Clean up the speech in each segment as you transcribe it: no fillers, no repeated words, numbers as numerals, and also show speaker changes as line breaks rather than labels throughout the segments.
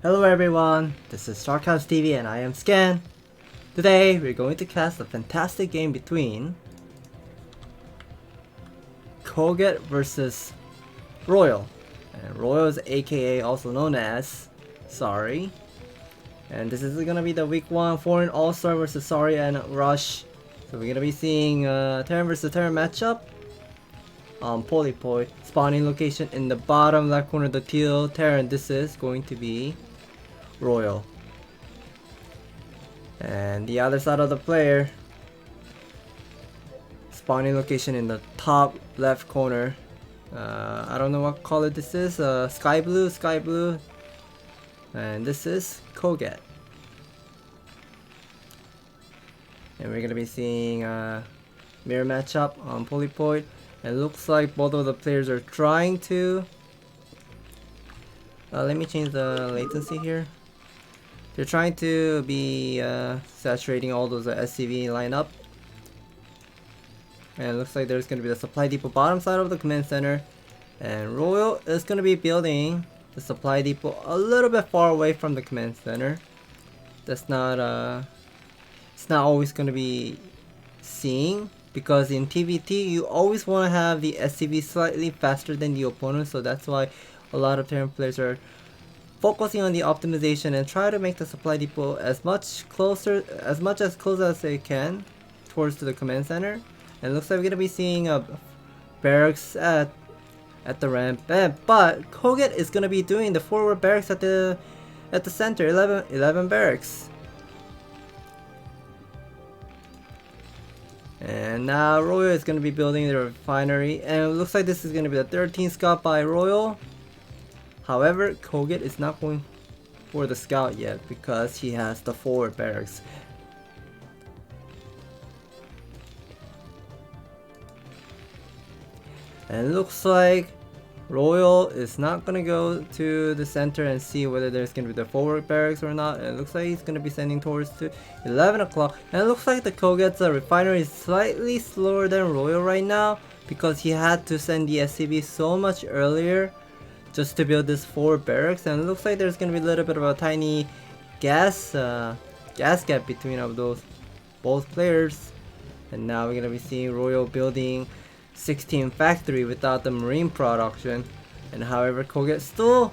Hello everyone, this is StarCastTV and I am Scan. Today we're going to cast a fantastic game between Koget versus Royal. And Royal is aka also known as Sorry. And this is gonna be the week 1 foreign all-star versus Sorry and Rush. So we're gonna be seeing Terran versus Terran matchup. Polypoi, spawning location in the bottom left corner of the teal Terran. This is going to be Royal. And the other side of the player, spawning location in the top left corner. I don't know what color this is. Sky blue. And this is Koget. And we're gonna be seeing mirror matchup on Polypoi. And looks like both of the players are trying to. Let me change the latency here. They're trying to be saturating all those SCV lineup. And it looks like there's going to be the supply depot bottom side of the command center. And Royal is going to be building the supply depot a little bit far away from the command center. That's not it's not always going to be seen, because in PvT you always want to have the SCV slightly faster than the opponent. So that's why a lot of Terran players are focusing on the optimization and try to make the supply depot as much close as they can towards to the command center. And it looks like we're gonna be seeing a barracks at the ramp, but Koget is gonna be doing the forward barracks at the center. 11 barracks. And now Royal is gonna be building the refinery, and it looks like this is gonna be the 13th scout by Royal. However, Koget is not going for the scout yet because he has the forward barracks. And it looks like Royal is not gonna go to the center and see whether there's gonna be the forward barracks or not. And it looks like he's gonna be sending towards to 11 o'clock. And it looks like the Koget's refinery is slightly slower than Royal right now, because he had to send the SCV so much earlier just to build this forward barracks. And it looks like there's gonna be a little bit of a tiny gas gap between of those both players. And now we're gonna be seeing Royal building 16 factory without the marine production. And however, Koget still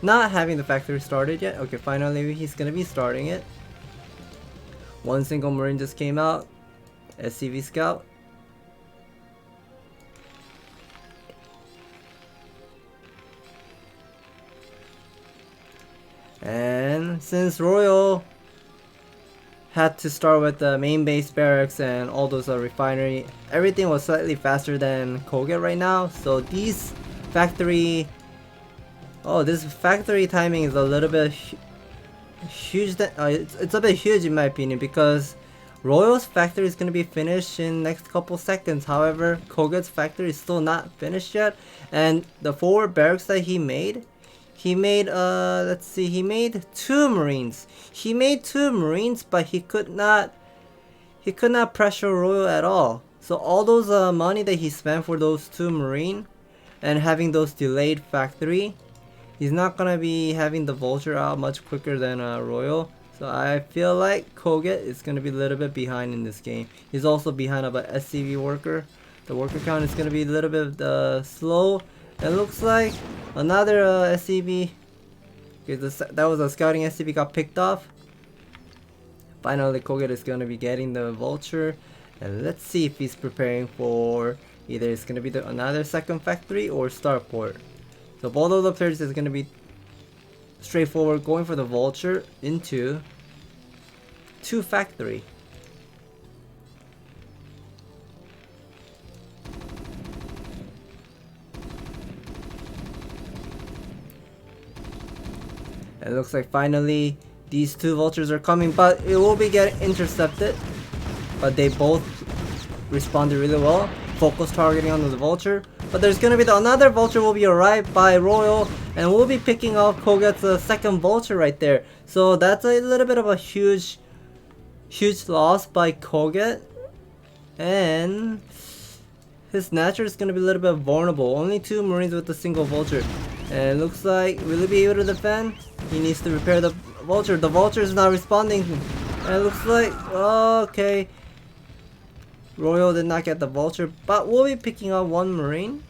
not having the factory started yet. Okay, finally he's gonna be starting it. One single marine just came out, SCV scout. And since Royal had to start with the main base barracks and all those refinery, everything was slightly faster than Koget right now. So these factory, this factory timing is a little bit huge. It's a bit huge in my opinion, because Royal's factory is going to be finished in next couple seconds. However, Koget's factory is still not finished yet, and the forward barracks that he made let's see, he made 2 marines. He made 2 marines, but he could not pressure Royal at all. So all those money that he spent for those 2 marine and having those delayed factory, he's not gonna be having the vulture out much quicker than Royal. So I feel like Koget is gonna be a little bit behind in this game. He's also behind of a SCV worker. The worker count is gonna be a little bit slow. It looks like another SCV. Okay, that was a scouting SCV got picked off. Finally, Koget is going to be getting the vulture. And let's see if he's preparing for either it's going to be another second factory or starport. So both of the players is going to be straightforward, going for the vulture into 2 factory. It looks like finally these 2 vultures are coming, but it will be getting intercepted. But they both responded really well. Focus targeting on the vulture. But there's gonna be another vulture will be arrived by Royal, and we'll be picking off Koget's second vulture right there. So that's a little bit of a huge loss by Koget. And his Snatcher is going to be a little bit vulnerable. Only 2 Marines with a single Vulture. And it looks like, will he be able to defend? He needs to repair the vulture. The vulture is not responding. And it looks like, okay. Royal did not get the vulture, but we'll be picking up one marine.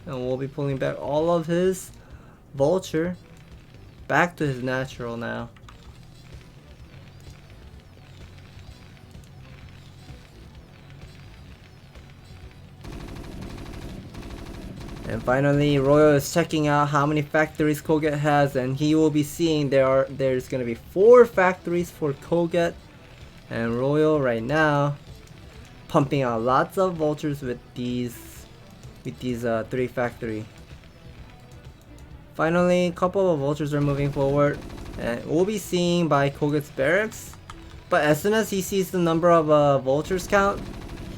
And we'll be pulling back all of his vulture back to his natural now. And finally, Royal is checking out how many factories Koget has, and he will be seeing there's gonna be 4 factories for Koget. And Royal right now pumping out lots of vultures with these 3 factory. Finally, a couple of vultures are moving forward, and we'll be seeing by Koget's barracks. But as soon as he sees the number of vultures count,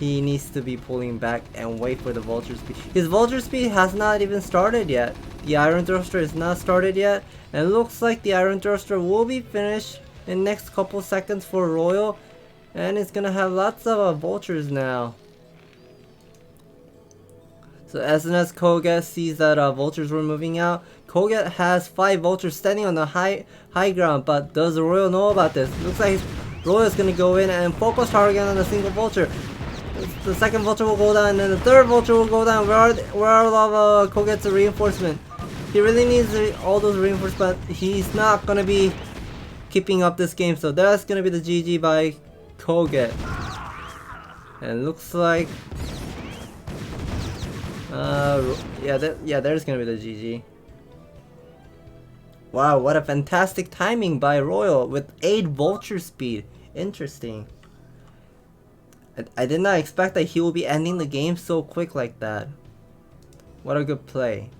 he needs to be pulling back and wait for the vulture speed. His vulture speed has not even started yet. The iron thruster is not started yet, and it looks like the iron thruster will be finished in the next couple seconds for Royal, and it's gonna have lots of vultures now. So as soon as Koget sees that vultures were moving out, Koget has 5 vultures standing on the high ground, but does Royal know about this? Looks like Royal is gonna go in and focus target on a single vulture. The second vulture will go down, and then the third vulture will go down. Where are all of Koget's reinforcement? He really needs all those reinforcements, but he's not gonna be keeping up this game, so that's gonna be the GG by Koget. And looks like there's gonna be the GG. Wow, what a fantastic timing by Royal with 8 vulture speed. Interesting. I did not expect that he will be ending the game so quick like that. What a good play.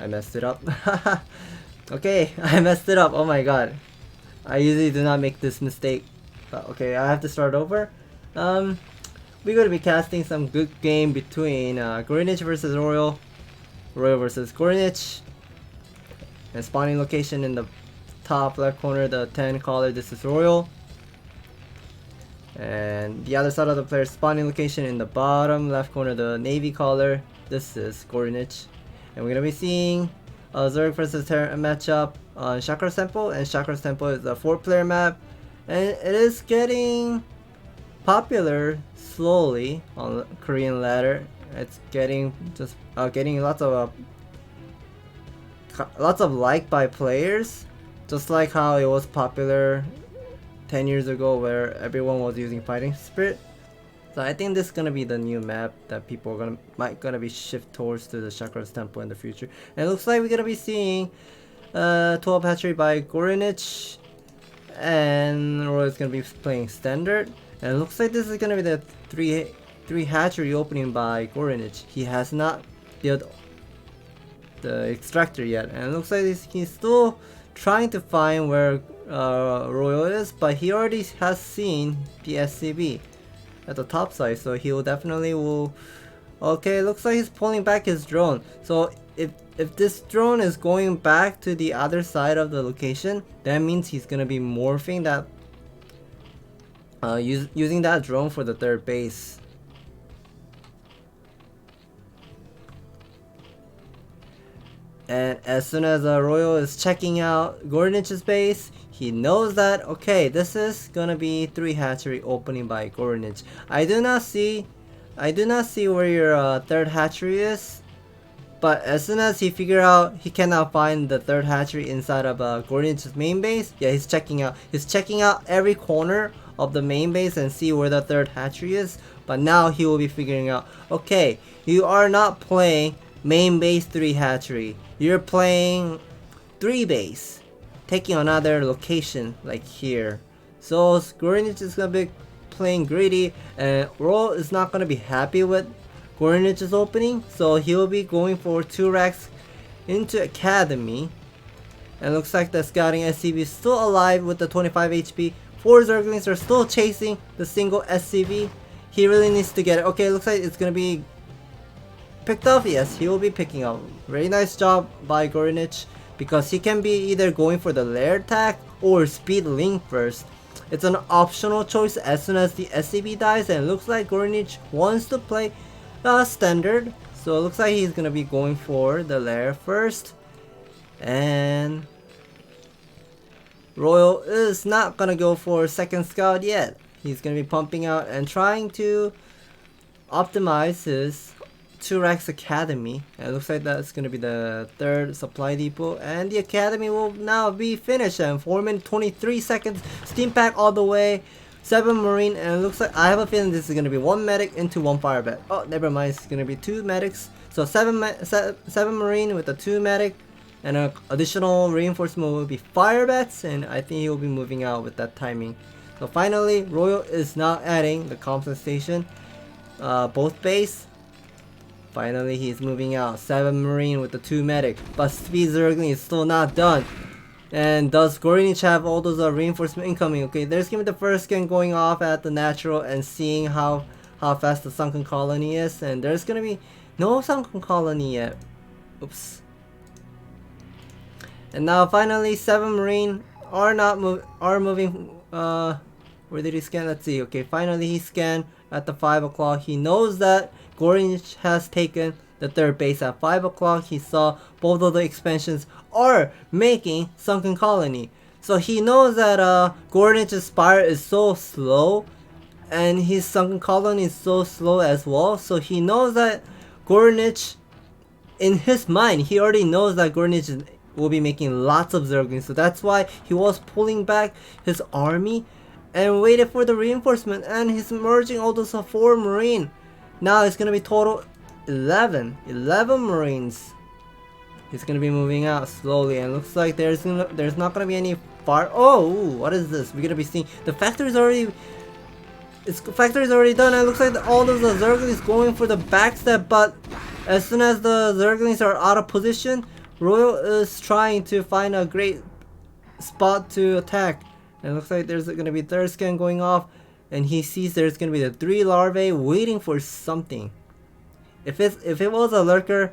I messed it up. Okay, I messed it up. Oh my god. I usually do not make this mistake. But okay, I have to start over. We're going to be casting some good game between Gorinich versus Royal. Royal versus Gorinich. And spawning location in the top left corner, the 10 color, this is Royal. And the other side of the player's spawning location in the bottom left corner, the navy color, this is Gorinich. And we're going to be seeing Zerg versus Terran matchup on Shakra's Temple, and Shakra's Temple is a 4-player map, and it is getting popular slowly on the Korean ladder. It's getting getting lots of like by players, just like how it was popular 10 years ago where everyone was using Fighting Spirit. So I think this is gonna be the new map that people are might be shift towards to the Shakra's Temple in the future. And it looks like we're gonna be seeing 12 hatchery by Gorinich, and Roy is gonna be playing standard. And it looks like this is gonna be the three hatchery opening by Gorinich. He has not built the extractor yet, and it looks like he's still trying to find where Royal is, but he already has seen the SCB at the top side, so he will definitely will. Okay, looks like he's pulling back his drone. So if this drone is going back to the other side of the location, that means he's gonna be morphing that using that drone for the third base. And as soon as Royal is checking out Gorinich's base, he knows that, okay, this is gonna be 3 hatchery opening by Gorinich. I do not see where your third hatchery is, but as soon as he figure out he cannot find the third hatchery inside of Gorinich's main base, yeah, he's checking out every corner of the main base and see where the third hatchery is. But now he will be figuring out, okay, you are not playing main base 3 hatchery, you're playing 3 base, taking another location like here. So Gorinich is gonna be playing greedy, and Royal is not gonna be happy with Gorinich's opening, so he'll be going for 2 racks into Academy. And looks like the scouting SCV is still alive with the 25 HP. 4 Zerglings are still chasing the single SCV. He really needs to get it. Okay, looks like it's gonna be picked up. Yes, he will be picking up. Very nice job by Gorinich, because he can be either going for the lair attack or speed link first. It's an optional choice as soon as the SCV dies, and it looks like Gorinich wants to play standard, so it looks like he's gonna be going for the lair first. And Royal is not gonna go for second scout yet. He's gonna be pumping out and trying to optimize his 2 racks academy, and it looks like that's gonna be the 3rd supply depot, and the academy will now be finished. And 4 minutes 23 seconds, steam pack all the way, 7 marine, and it looks like, I have a feeling this is gonna be 1 medic into 1 fire bat. Oh, never mind, it's gonna be 2 medics. So 7 marine with a 2 medic, and an additional reinforcement will be fire bats, and I think he will be moving out with that timing. So finally, Royal is now adding the compensation, both base. Finally, he's moving out. 7 marine with the 2 medic, but speed Zergling is still not done. And does Gorinich have all those reinforcement incoming? Okay, there's gonna be the first scan going off at the natural and seeing how fast the sunken colony is, and there's gonna be no sunken colony yet. Oops. And now finally, 7 marine are moving. Where did he scan? Let's see. Okay, finally he scanned at the 5 o'clock. He knows that Gorinich has taken the 3rd base at 5 o'clock. He saw both of the expansions are making sunken colony, so he knows that Gorinich's spire is so slow, and his sunken colony is so slow as well. So he knows that Gorinich, in his mind, he already knows that Gorinich will be making lots of Zerglings. So that's why he was pulling back his army and waited for the reinforcement, and he's merging all those 4 marine. Now it's gonna be total 11 marines. He's gonna be moving out slowly, and looks like there's not gonna be any fire. Oh, what is this? We're gonna be seeing the factory's already done. And it looks like all of the Zerglings going for the backstep, but as soon as the Zerglings are out of position, Royal is trying to find a great spot to attack. And it looks like there's gonna be third scan going off, and he sees there's gonna be the 3 larvae waiting for something. If it was a lurker,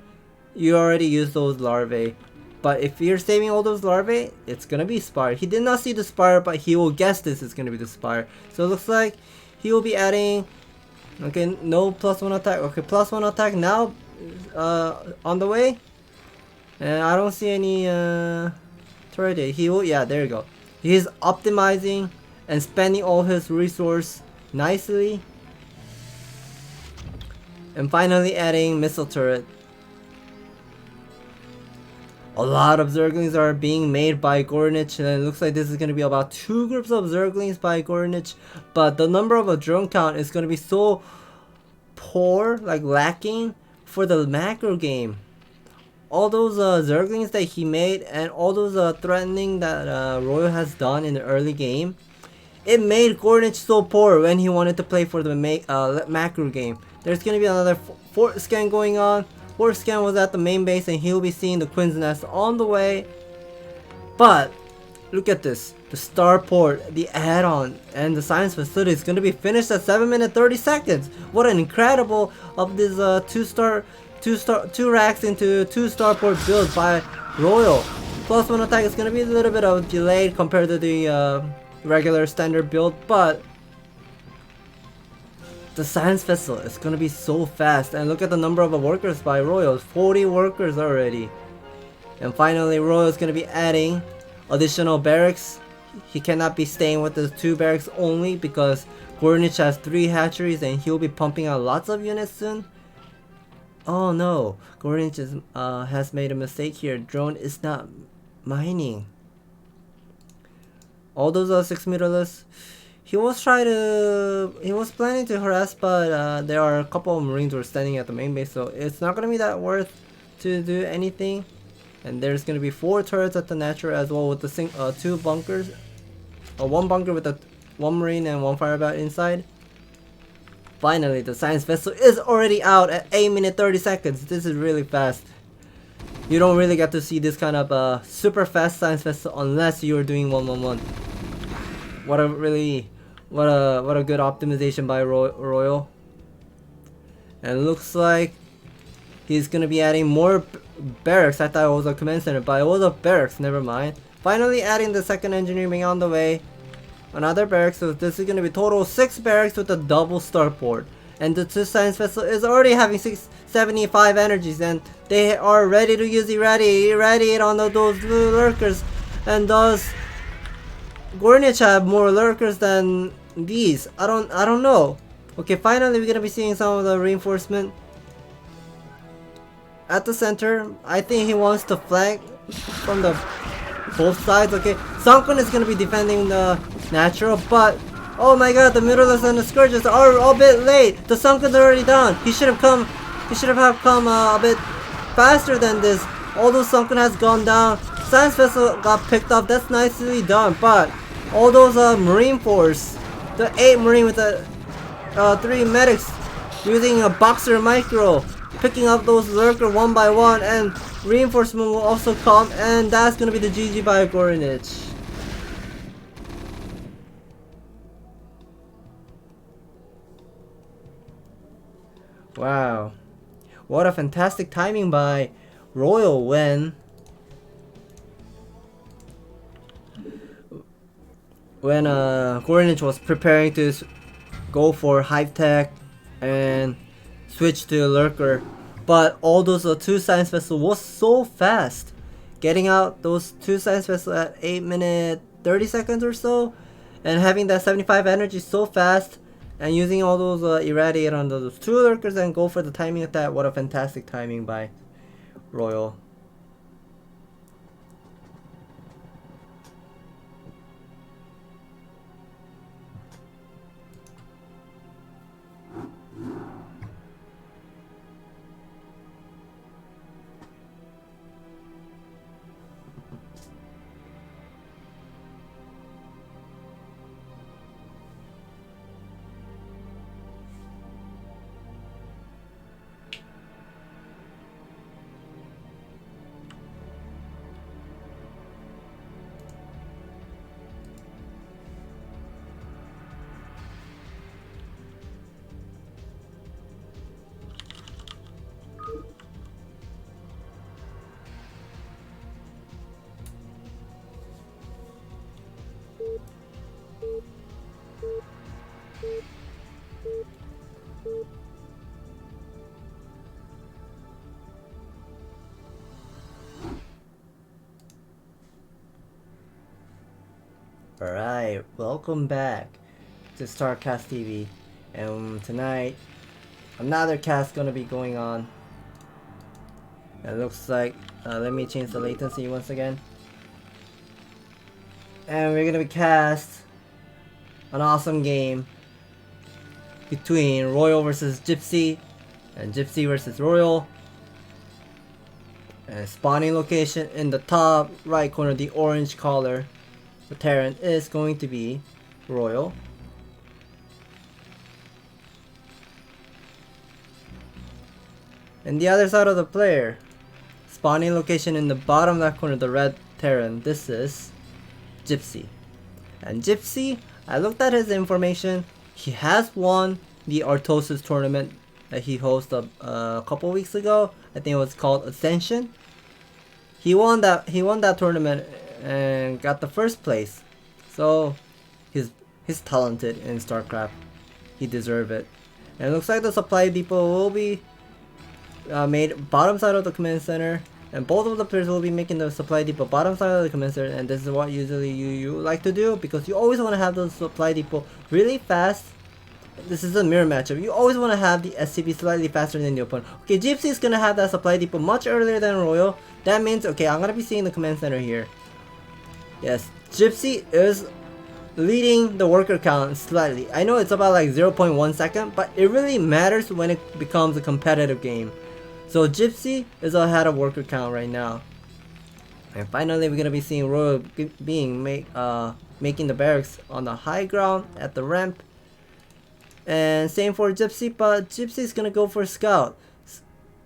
you already used those larvae. But if you're saving all those larvae, it's gonna be Spire. He did not see the Spire, but he will guess this is gonna be the Spire. So it looks like he will be adding. Okay, no +1 attack. Okay, +1 attack now on the way. And I don't see any turret. He will, yeah, there you go. He's optimizing and spending all his resource nicely. And finally adding missile turret. A lot of Zerglings are being made by Gornich, and it looks like this is going to be about 2 groups of Zerglings by Gornich, but the number of a drone count is going to be so poor, like lacking, for the macro game. All those Zerglings that he made and all those threatening that Royal has done in the early game, it made Gornich so poor when he wanted to play for the macro game. There's going to be another 4th scan going on. 4th scan was at the main base, and he'll be seeing the Queen's Nest on the way. But look at this. The starport, the add-on, and the science facility is going to be finished at 7 minutes 30 seconds. What an incredible of this 2 racks into 2 starport build by Royal. +1 attack is going to be a little bit of delayed compared to the regular standard build, but the science vessel is going to be so fast. And look at the number of workers by Royal. 40 workers already. And finally Royal is going to be adding additional barracks. He cannot be staying with the 2 barracks only because Gornich has 3 hatcheries and he'll be pumping out lots of units soon. Oh no, Gornich has made a mistake here. Drone is not mining. All those 6 meterless. He was planning to harass, but there are a couple of Marines who are standing at the main base, so it's not gonna be that worth to do anything. And there's gonna be 4 turrets at the natural as well with the 2 bunkers, 1 bunker with 1 Marine and 1 firebat inside. Finally, the science vessel is already out at 8 minutes 30 seconds. This is really fast. You don't really get to see this kind of super fast science vessel unless you're doing 1-1-1. What a good optimization by Royal. And it looks like he's gonna be adding more barracks. I thought it was a command center, but it was a barracks, never mind. Finally adding the 2nd engineering on the way. Another barracks, so this is gonna be total 6 barracks with a double starport. And the 2 science vessel is already having 75 energies, and they are ready to use irradiate on those blue lurkers. And those Gornich have more lurkers than these. I don't know. Okay, finally we're gonna be seeing some of the reinforcement at the center. I think he wants to flank from the both sides. Okay, Sunken is gonna be defending the natural, but oh my god, the Middlers and the Scourges are a bit late. The Sunken's already down. He should have come a bit faster than this. Although Sunken has gone down, Science Vessel got picked up. That's nicely done, but all those Marine Force, the 8 Marine with the 3 medics using a Boxer Micro, picking up those lurker 1 by 1, and reinforcement will also come, and that's gonna be the GG by Gornich. Wow, what a fantastic timing by Royal when Gornich was preparing to go for Hive Tech and switch to Lurker. But all those 2 science vessels was so fast. Getting out those 2 science vessels at 8 minutes 30 seconds or so, and having that 75 energy so fast, and using all those irradiate on those 2 lurkers and go for the timing attack. What a fantastic timing by Royal. Alright, welcome back to StarCastTV, and tonight another cast gonna be going on. It looks like, let me change the latency once again. And we're gonna be cast an awesome game between Royal versus Gypsy and Gypsy versus Royal. And spawning location in the top right corner, the orange color. The Terran is going to be Royal. And the other side of the player, spawning location in the bottom left corner, the red Terran, this is Gypsy. And Gypsy, I looked at his information, he has won the Artosis tournament that he hosted a couple weeks ago. I think it was called Ascension. He won that tournament and got the first place. So he's talented in StarCraft. He deserves it. And it looks like the supply depot will be made bottom side of the command center, and both of the players will be making the supply depot bottom side of the command center. And this is what usually you like to do, because you always want to have the supply depot really fast. This is a mirror matchup. You always want to have the SCP slightly faster than the opponent. Okay, Gypsy is gonna have that supply depot much earlier than Royal. That means, okay, I'm gonna be seeing the command center here. Yes, Gypsy is leading the worker count slightly. I know it's about like 0.1 second, but it really matters when it becomes a competitive game. So Gypsy is ahead of worker count right now. And finally, we're gonna be seeing Royal being making the barracks on the high ground at the ramp. And same for Gypsy, but Gypsy is gonna go for scout.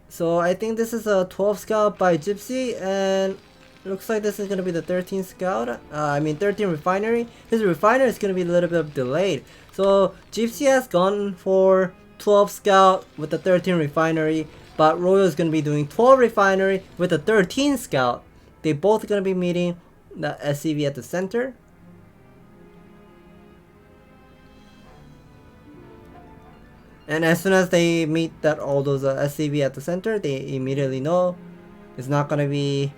So I think this is a 12 scout by Gypsy, and looks like this is gonna be the 13 scout. 13 refinery. His refinery is gonna be a little bit delayed. So Gypsy has gone for 12 scout with the 13 refinery, but Royal is gonna be doing 12 refinery with the 13 scout. They both gonna be meeting the SCV at the center. And as soon as they meet all those SCV at the center, they immediately know it's not gonna be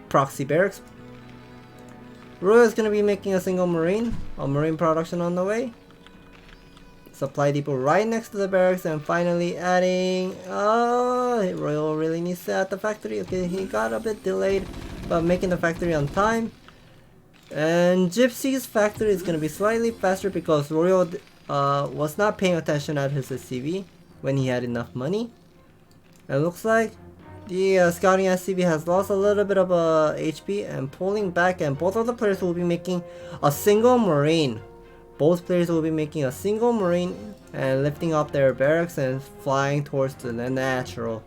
proxy barracks. Royal is gonna be making a single marine production on the way. Supply depot right next to the barracks, and finally adding. Oh, Royal really needs to add the factory. Okay, he got a bit delayed, but making the factory on time. And Gypsy's factory is gonna be slightly faster because Royal was not paying attention at his SCV when he had enough money. It looks like the scouting SCV has lost a little bit of HP and pulling back, and both of the players will be making a single marine. Both players will be making a single marine and lifting up their barracks and flying towards the natural.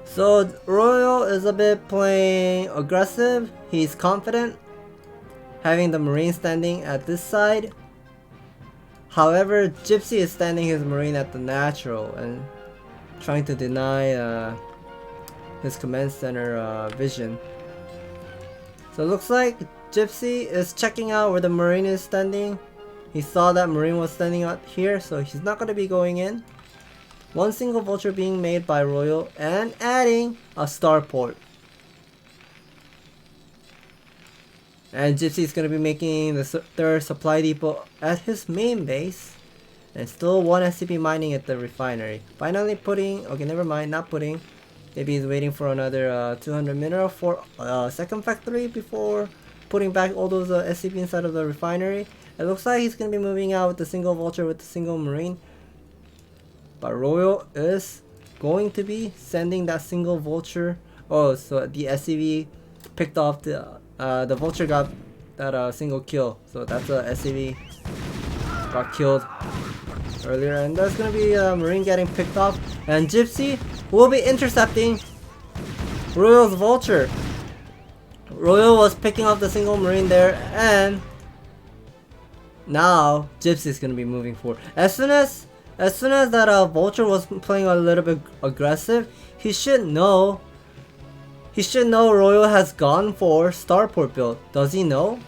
So Royal is a bit playing aggressive. He's confident, having the marine standing at this side. However, Gypsy is standing his marine at the natural and trying to deny his command center vision. So it looks like Gypsy is checking out where the marine is standing. He saw that marine was standing out here, so he's not going to be going in. One single vulture being made by Royal and adding a starport. And Gypsy is going to be making the third supply depot at his main base. And still one SCP mining at the refinery. Finally putting, okay, never mind, not putting. Maybe he's waiting for another 200 mineral for second factory before putting back all those SCP inside of the refinery. It looks like he's going to be moving out with the single vulture with the single marine. But Royal is going to be sending that single vulture. Oh, so the SCV picked off the vulture got that single kill, so that's a SCV got killed earlier, and there's gonna be a marine getting picked off, and Gypsy will be intercepting Royal's vulture. Royal was picking up the single marine there, and now Gypsy is gonna be moving forward. As soon as that vulture was playing a little bit aggressive, he should know Royal has gone for starport build. Does he know?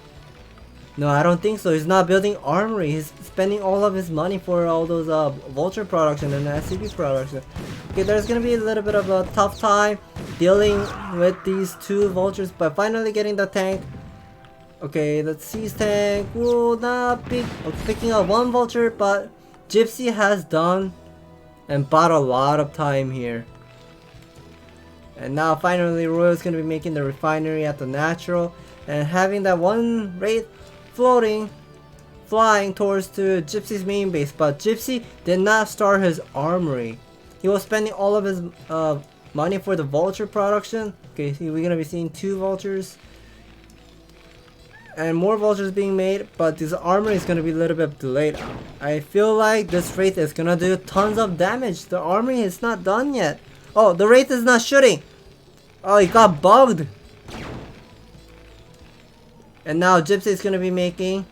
No, I don't think so. He's not building armory. He's spending all of his money for all those vulture production and SCP production. Okay, there's gonna be a little bit of a tough time dealing with these two vultures, but finally getting the tank. Okay, the siege tank will not be picking up one vulture, but Gypsy has done and bought a lot of time here. And now finally Royal's gonna be making the refinery at the natural and having that one wraith flying towards to Gypsy's main base, but Gypsy did not start his armory. He was spending all of his money for the vulture production. Okay, so we're gonna be seeing two vultures and more vultures being made, but this armory is gonna be a little bit delayed. I feel like this wraith is gonna do tons of damage. The armory is not done yet. Oh, the wraith is not shooting. Oh, he got bugged. And now Gypsy is gonna be making,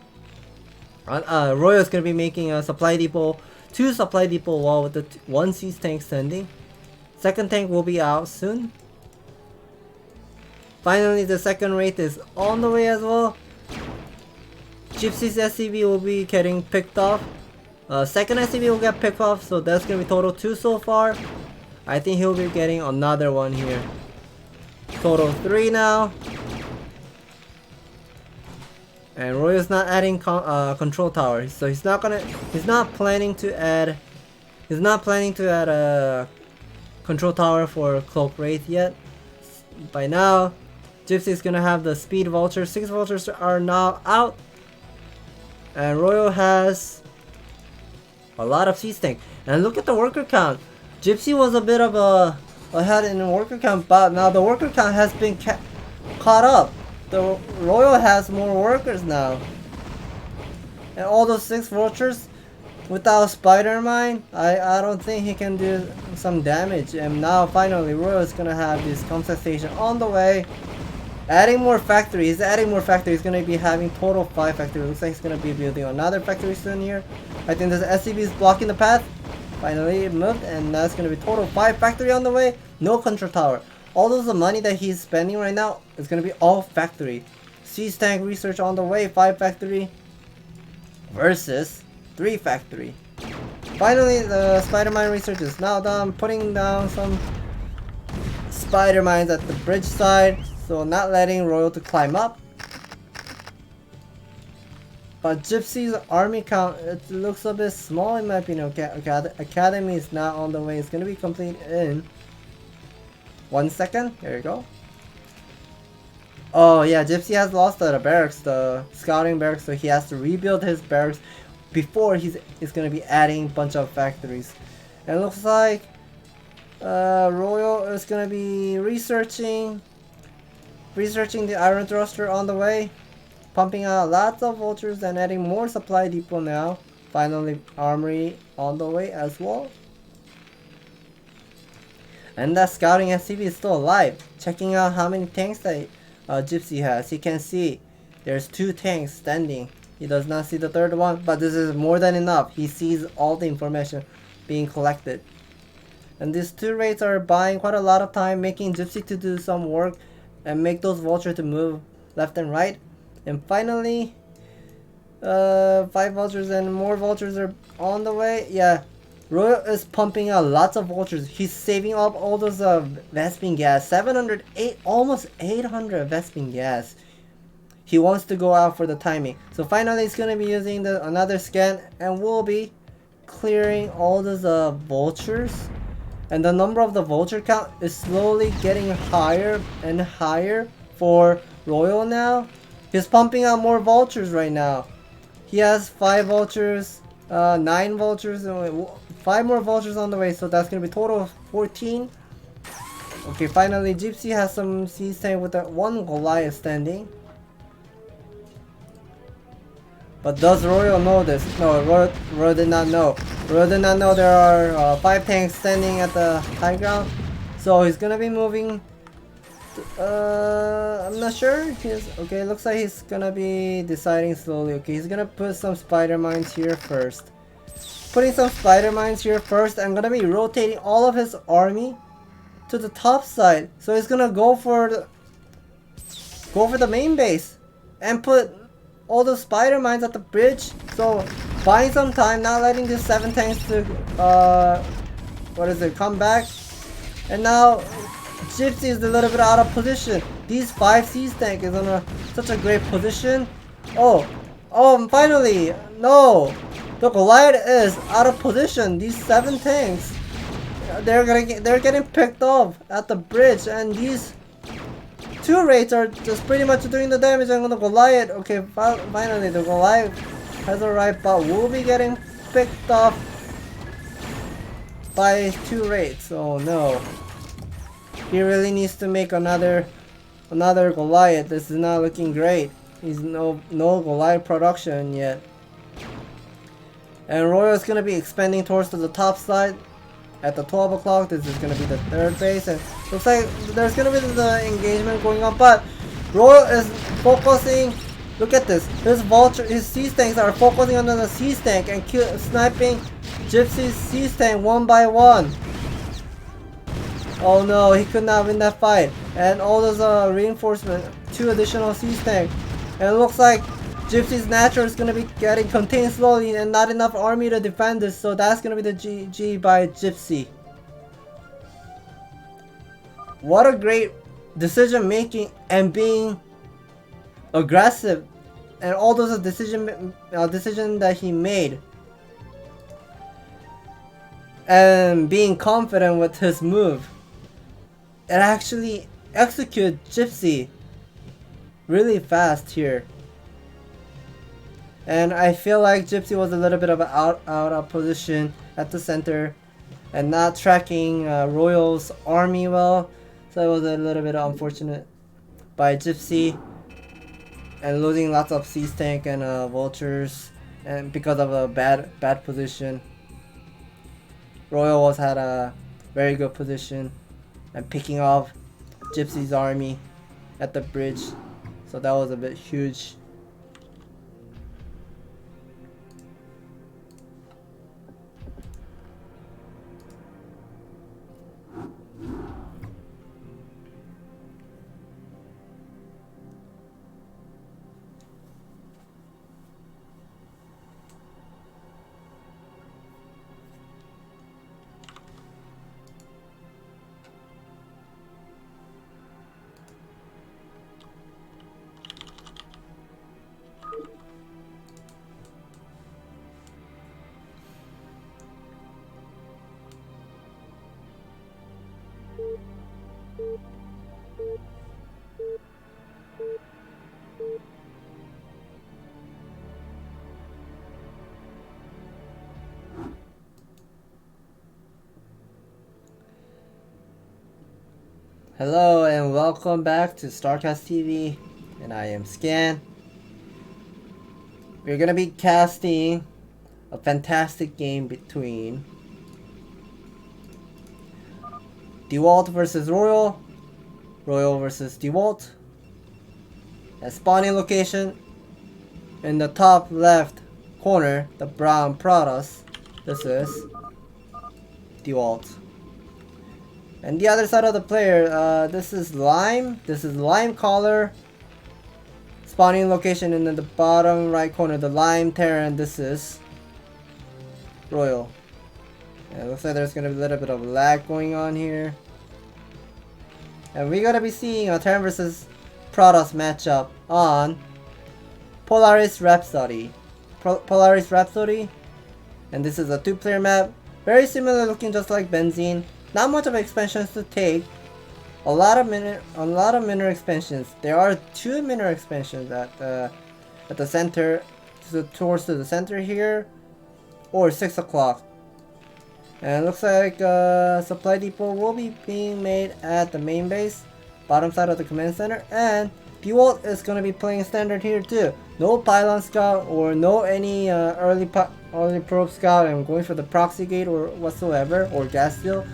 Royal is gonna be making a supply depot, two supply depot wall with the one siege tank standing. Second tank will be out soon. Finally, the second wraith is on the way as well. Gypsy's SCV will be getting picked off. Second SCV will get picked off, so that's gonna be total 2 so far. I think he'll be getting another one here. Total 3 now. And Royal's not adding control tower, so he's not planning to add a control tower for Cloak Wraith yet. By now, Gypsy's gonna have the speed vulture. 6 vultures are now out, and Royal has a lot of siege tank. And look at the worker count. Gypsy was a bit of ahead in the worker count, but now the worker count has been caught up. The Royal has more workers now. And all those 6 vultures without spider mine, I don't think he can do some damage. And now finally Royal is gonna have this combat station on the way. Adding more factories, He's gonna be having total 5 factories. Looks like he's gonna be building another factory soon here. I think this SCV is blocking the path. Finally it moved, and that's gonna be total 5 factory on the way. No control tower. All those money that he's spending right now is gonna be all factory. Siege tank research on the way, 5 factory versus 3 factory. Finally, the spider mine research is now done. Putting down some spider mines at the bridge side, so not letting Royal to climb up. But Gypsy's army count, it looks a bit small in my opinion. Academy is not on the way. It's gonna be complete in 1 second. There you go. Oh yeah, Gypsy has lost the barracks, the scouting barracks, so he has to rebuild his barracks before he's gonna be adding a bunch of factories. And it looks like Royal is gonna be researching the iron thruster on the way, pumping out lots of vultures and adding more supply depot now. Finally, armory on the way as well. And that scouting SCV is still alive. Checking out how many tanks that Gypsy has. He can see there's 2 tanks standing. He does not see the third one, but this is more than enough. He sees all the information being collected. And these 2 raids are buying quite a lot of time, making Gypsy to do some work and make those vultures to move left and right. And finally, 5 vultures and more vultures are on the way. Yeah, Royal is pumping out lots of vultures. He's saving up all those Vespene gas. 708, almost 800 Vespene gas. He wants to go out for the timing. So finally he's going to be using another scan, and we'll be clearing all those vultures. And the number of the vulture count is slowly getting higher and higher for Royal now. He's pumping out more vultures right now. He has 5 vultures, 9 vultures, 5 more vultures on the way, so that's gonna be total of 14. Okay, finally Gypsy has some siege tank with that 1 Goliath standing. But does Royal know this? No, Royal did not know. Royal did not know there are 5 tanks standing at the high ground. So he's gonna be moving. I'm not sure. Okay, looks like he's gonna be deciding slowly. Okay, he's gonna put some spider mines here first. Putting some spider mines here first. I'm gonna be rotating all of his army to the top side. So he's gonna go for the main base and put all the spider mines at the bridge. So buying some time, not letting these 7 tanks to come back. And now Gypsy is a little bit out of position. These 5 siege tank is on such a great position. Oh, finally, no, the Goliath is out of position. These 7 tanks, they're getting picked off at the bridge, and these 2 raids are just pretty much doing the damage on the Goliath. Okay, finally the Goliath has arrived, but will be getting picked off by 2 raids. Oh no. He really needs to make another Goliath. This is not looking great. He's no Goliath production yet. And Royal is gonna be expanding towards the top side at the 12 o'clock. This is gonna be the 3rd base, and looks like there's gonna be the engagement going on, but Royal is focusing. Look at this. His siege tanks are focusing on the siege tank and sniping Gypsy's siege tank one by one. Oh no, he could not win that fight. And all those reinforcements, 2 additional siege tanks. And it looks like Gypsy's natural is gonna be getting contained slowly and not enough army to defend this, so that's gonna be the GG by Gypsy. What a great decision making and being aggressive, and all those decision that he made, and being confident with his move. It actually executed Gypsy really fast here. And I feel like Gypsy was a little bit of out of position at the center and not tracking Royal's army well. So it was a little bit unfortunate by Gypsy, and losing lots of siege tank and vultures, and because of a bad position. Royal had a very good position and picking off Gypsy's army at the bridge. So that was a bit huge. Hello and welcome back to StarCastTV, and I am Scan. We're gonna be casting a fantastic game between DeWalt versus Royal, Royal versus DeWalt. A spawning location in the top left corner, the brown Prados. This is DeWalt. And the other side of the player, this is Lime. This is Lime color. Spawning location in the bottom right corner, the Lime Terran. This is Royal. Yeah, it looks like there's gonna be a little bit of lag going on here. And we're gonna be seeing a Terran versus Prados matchup on Polaris Rhapsody. Polaris Rhapsody. And this is a 2-player map. Very similar looking, just like Benzene. Not much of expansions to take. A lot of minor expansions. There are 2 minor expansions at the center, towards the center here, or 6 o'clock. And it looks like supply depot will be being made at the main base, bottom side of the command center, and DeWalt is gonna be playing standard here too. No pylon scout or no any early probe scout. I'm going for the proxy gate or whatsoever, or gas seal.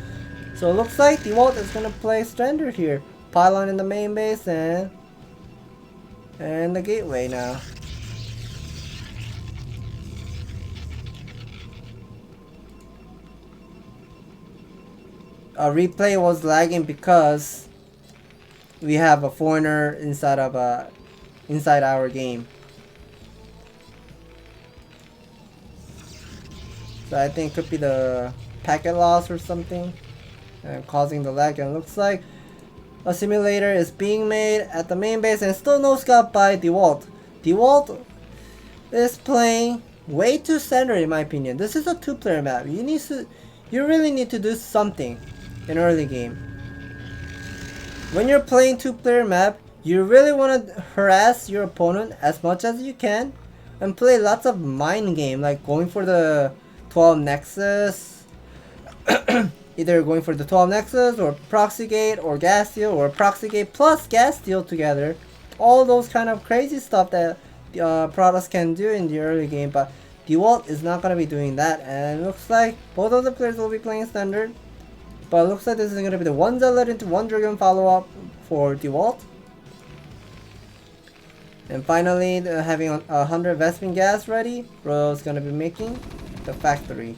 So it looks like DeWalt is gonna play standard here. Pylon in the main base and the gateway now. Our replay was lagging because we have a foreigner inside our game. So I think it could be the packet loss or something, causing the lag. And it looks like a simulator is being made at the main base, and still no scout by DeWalt. DeWalt is playing way too standard in my opinion. This is a 2-player map. You really need to do something in early game. When you're playing 2-player map, you really want to harass your opponent as much as you can and play lots of mind game, like going for the 12 Nexus, either going for the 12 Nexus or proxy gate or gas steal or proxy gate plus gas steal together. All those kind of crazy stuff that products can do in the early game, but DeWalt is not going to be doing that, and it looks like both of the players will be playing standard. But it looks like this is going to be the 1 Zealot into 1 Dragon follow-up for DeWalt. And finally, having 100 Vespene gas ready, Royal's going to be making the factory.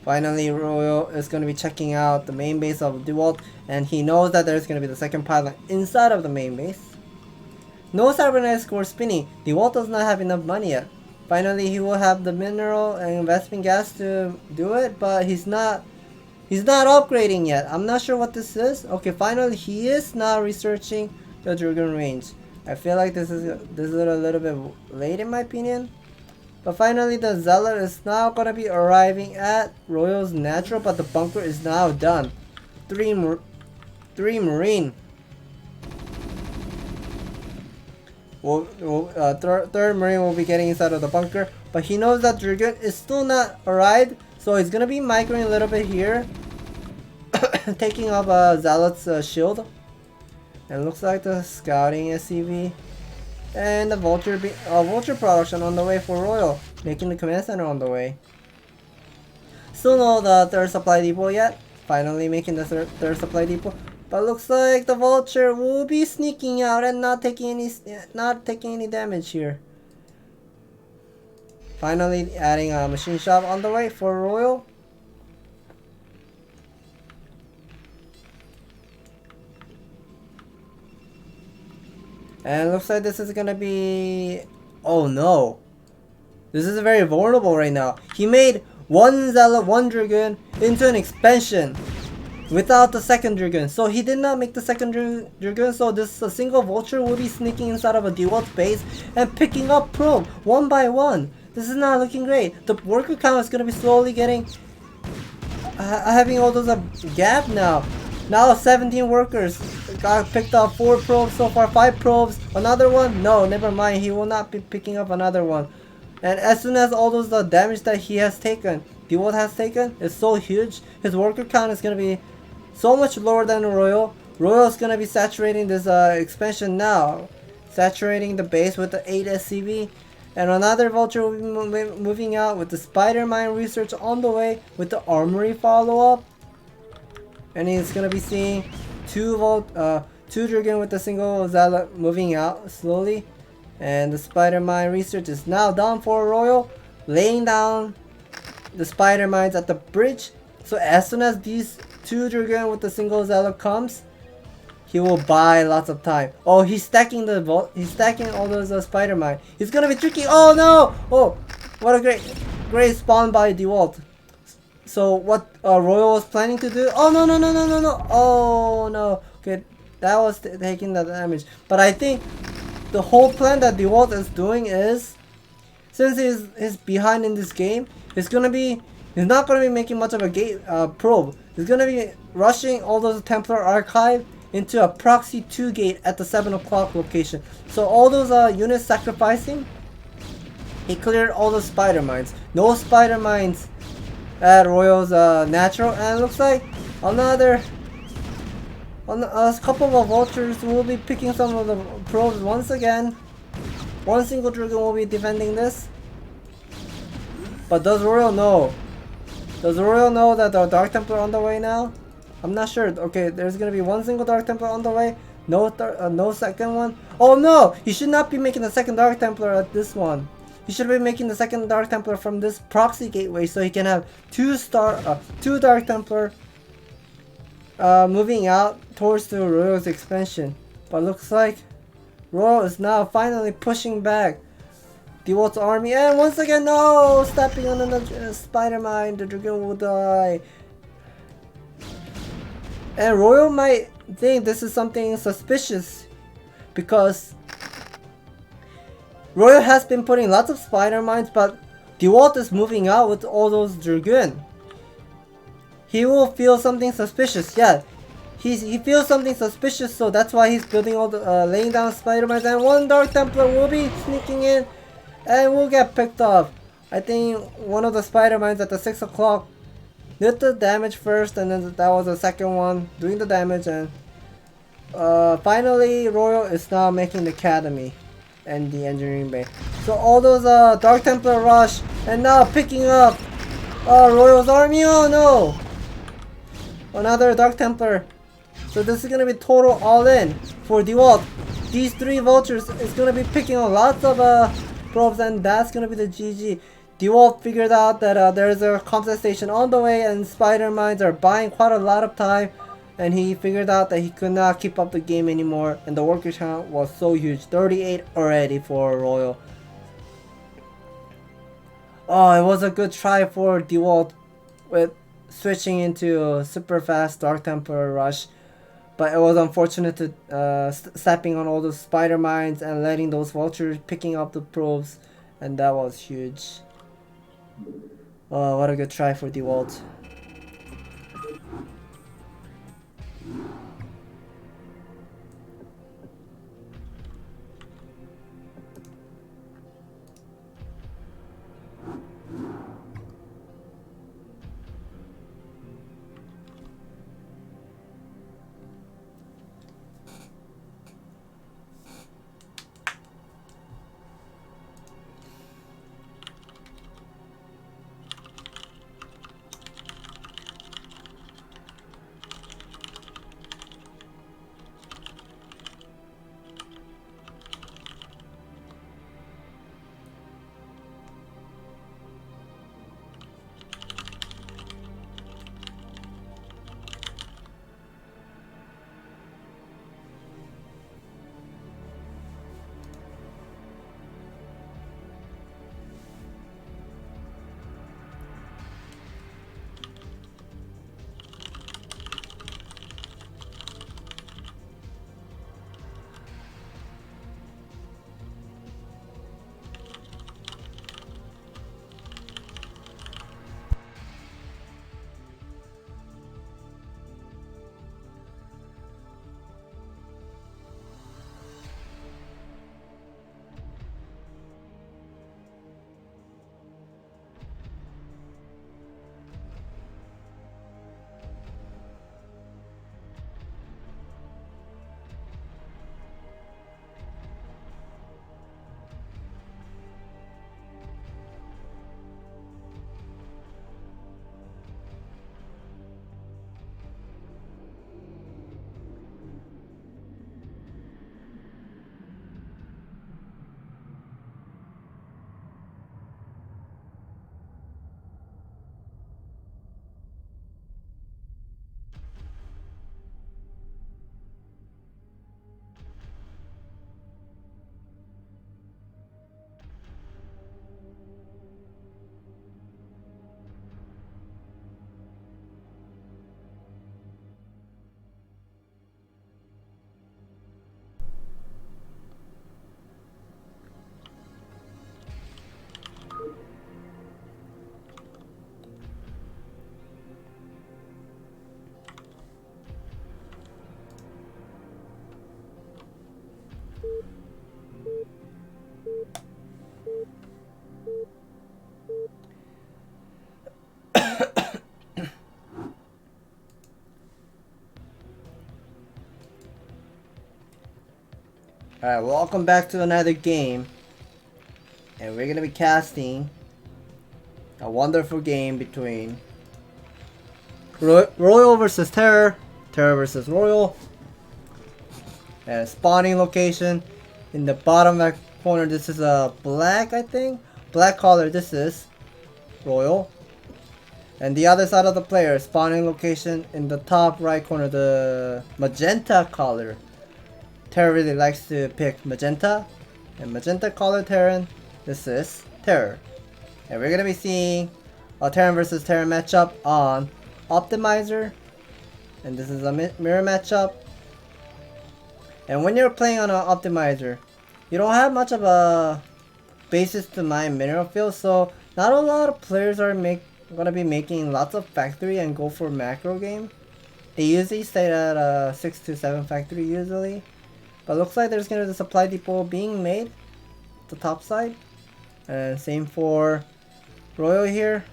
Finally, Royal is going to be checking out the main base of DeWalt, and he knows that there's going to be the second pylon inside of the main base. No cybernetic core spinning. DeWalt does not have enough money yet. Finally, he will have the mineral and investment gas to do it, but he's not upgrading yet. I'm not sure what this is. Okay, finally he is now researching the Dragon range. I feel like this is a little bit late in my opinion. But finally, the Zealot is now gonna be arriving at Royal's natural, but the bunker is now done. 3 Marine. Third Marine will be getting inside of the bunker, but he knows that Dragon is still not arrived, so he's gonna be migrating a little bit here, taking up Zealot's shield. And it looks like the scouting SCV and the vulture production on the way for Royal, making the command center on the way. Still no the third supply depot yet. Finally making the third supply depot. But looks like the vulture will be sneaking out and not taking any damage here. Finally adding a machine shop on the way for Royal. And it looks like this is gonna be... Oh no. This is very vulnerable right now. He made 1 Zealot, 1 Dragoon into an expansion without the second Dragoon. So he did not make the second Dragoon, so this single vulture will be sneaking inside of a DeWalt base and picking up probe one by one. This is not looking great. The worker count is gonna be slowly getting... having all those gap now. Now 17 workers got picked up, 4 probes so far, 5 probes, another one? No, never mind, he will not be picking up another one. And as soon as all those damage that he has taken, DeWalt has taken, is so huge, his worker count is going to be so much lower than Royal. Royal is going to be saturating this expansion now, saturating the base with the 8 SCV. And another vulture will be moving out with the spider mine research on the way with the armory follow-up. And he's gonna be seeing 2 Dragon with a single Zealot moving out slowly. And the spider mine research is now done for Royal, laying down the spider mines at the bridge. So as soon as these 2 Dragon with a single Zealot comes, he will buy lots of time. Oh, he's stacking all those spider mine. He's gonna be tricky. Oh no! Oh, what a great spawn by DeWalt. So what Royal was planning to do? Oh no! Oh no! Okay, that was taking the damage. But I think the whole plan that DeWalt is doing is, since he's behind in this game, he's not gonna be making much of a gate probe. He's gonna be rushing all those Templar archive into a proxy 2 gate at the 7 o'clock location. So all those units sacrificing, he cleared all the spider mines. No spider mines at Royal's natural, and it looks like a couple of vultures will be picking some of the probes once again. 1 single Dragon will be defending this. But does Royal know? Does Royal know that the Dark Templar on the way now? I'm not sure. Okay, there's gonna be 1 single Dark Templar on the way. No second one. Oh no! He should not be making the second Dark Templar at this one. He should be making the second Dark Templar from this proxy gateway, so he can have 2 Dark Templar moving out towards the Royal's expansion. But looks like Royal is now finally pushing back DeWalt's army, and once again, no! Stepping on the spider mine, the dragon will die. And Royal might think this is something suspicious because Royal has been putting lots of spider mines, but DeWalt is moving out with all those dragoon. He will feel something suspicious. Yeah, he feels something suspicious, so that's why he's building all the laying down spider mines. And one Dark Templar will be sneaking in, and will get picked off. I think one of the spider mines at the 6 o'clock did the damage first, and then that was the second one doing the damage. And finally, Royal is now making the academy and the engineering bay. So all those Dark Templar rush, and now picking up Royal's army. Oh no! Another Dark Templar. So this is gonna be total all-in for DeWalt. These 3 vultures is gonna be picking up lots of probes, and that's gonna be the GG. DeWalt figured out that there's a combat station on the way, and spider mines are buying quite a lot of time, and he figured out that he could not keep up the game anymore, and the worker count was so huge, 38 already for Royal. Oh, it was a good try for DeWalt with switching into super fast Dark Templar rush, but it was unfortunate to stepping on all those spider mines and letting those vultures picking up the probes, and that was huge. Oh, what a good try for DeWalt. Alright, welcome back to another game. And we're gonna be casting a wonderful game between Royal versus Terror, Terror versus Royal. And spawning location in the bottom left corner, this is a black, I think. Black color, this is Royal. And the other side of the player, spawning location in the top right corner, the magenta color. Terror really likes to pick magenta. And magenta color Terran, this is Terror. And we're gonna be seeing a Terran versus Terran matchup on Optimizer. And this is a mirror matchup. And when you're playing on an Optimizer, you don't have much of a basis to mine mineral fields, so not a lot of players are gonna be making lots of factory and go for macro game. They usually stay at 6 to 7 factory usually. But looks like there's gonna be the supply depot being made. The top side. And same for Royal here.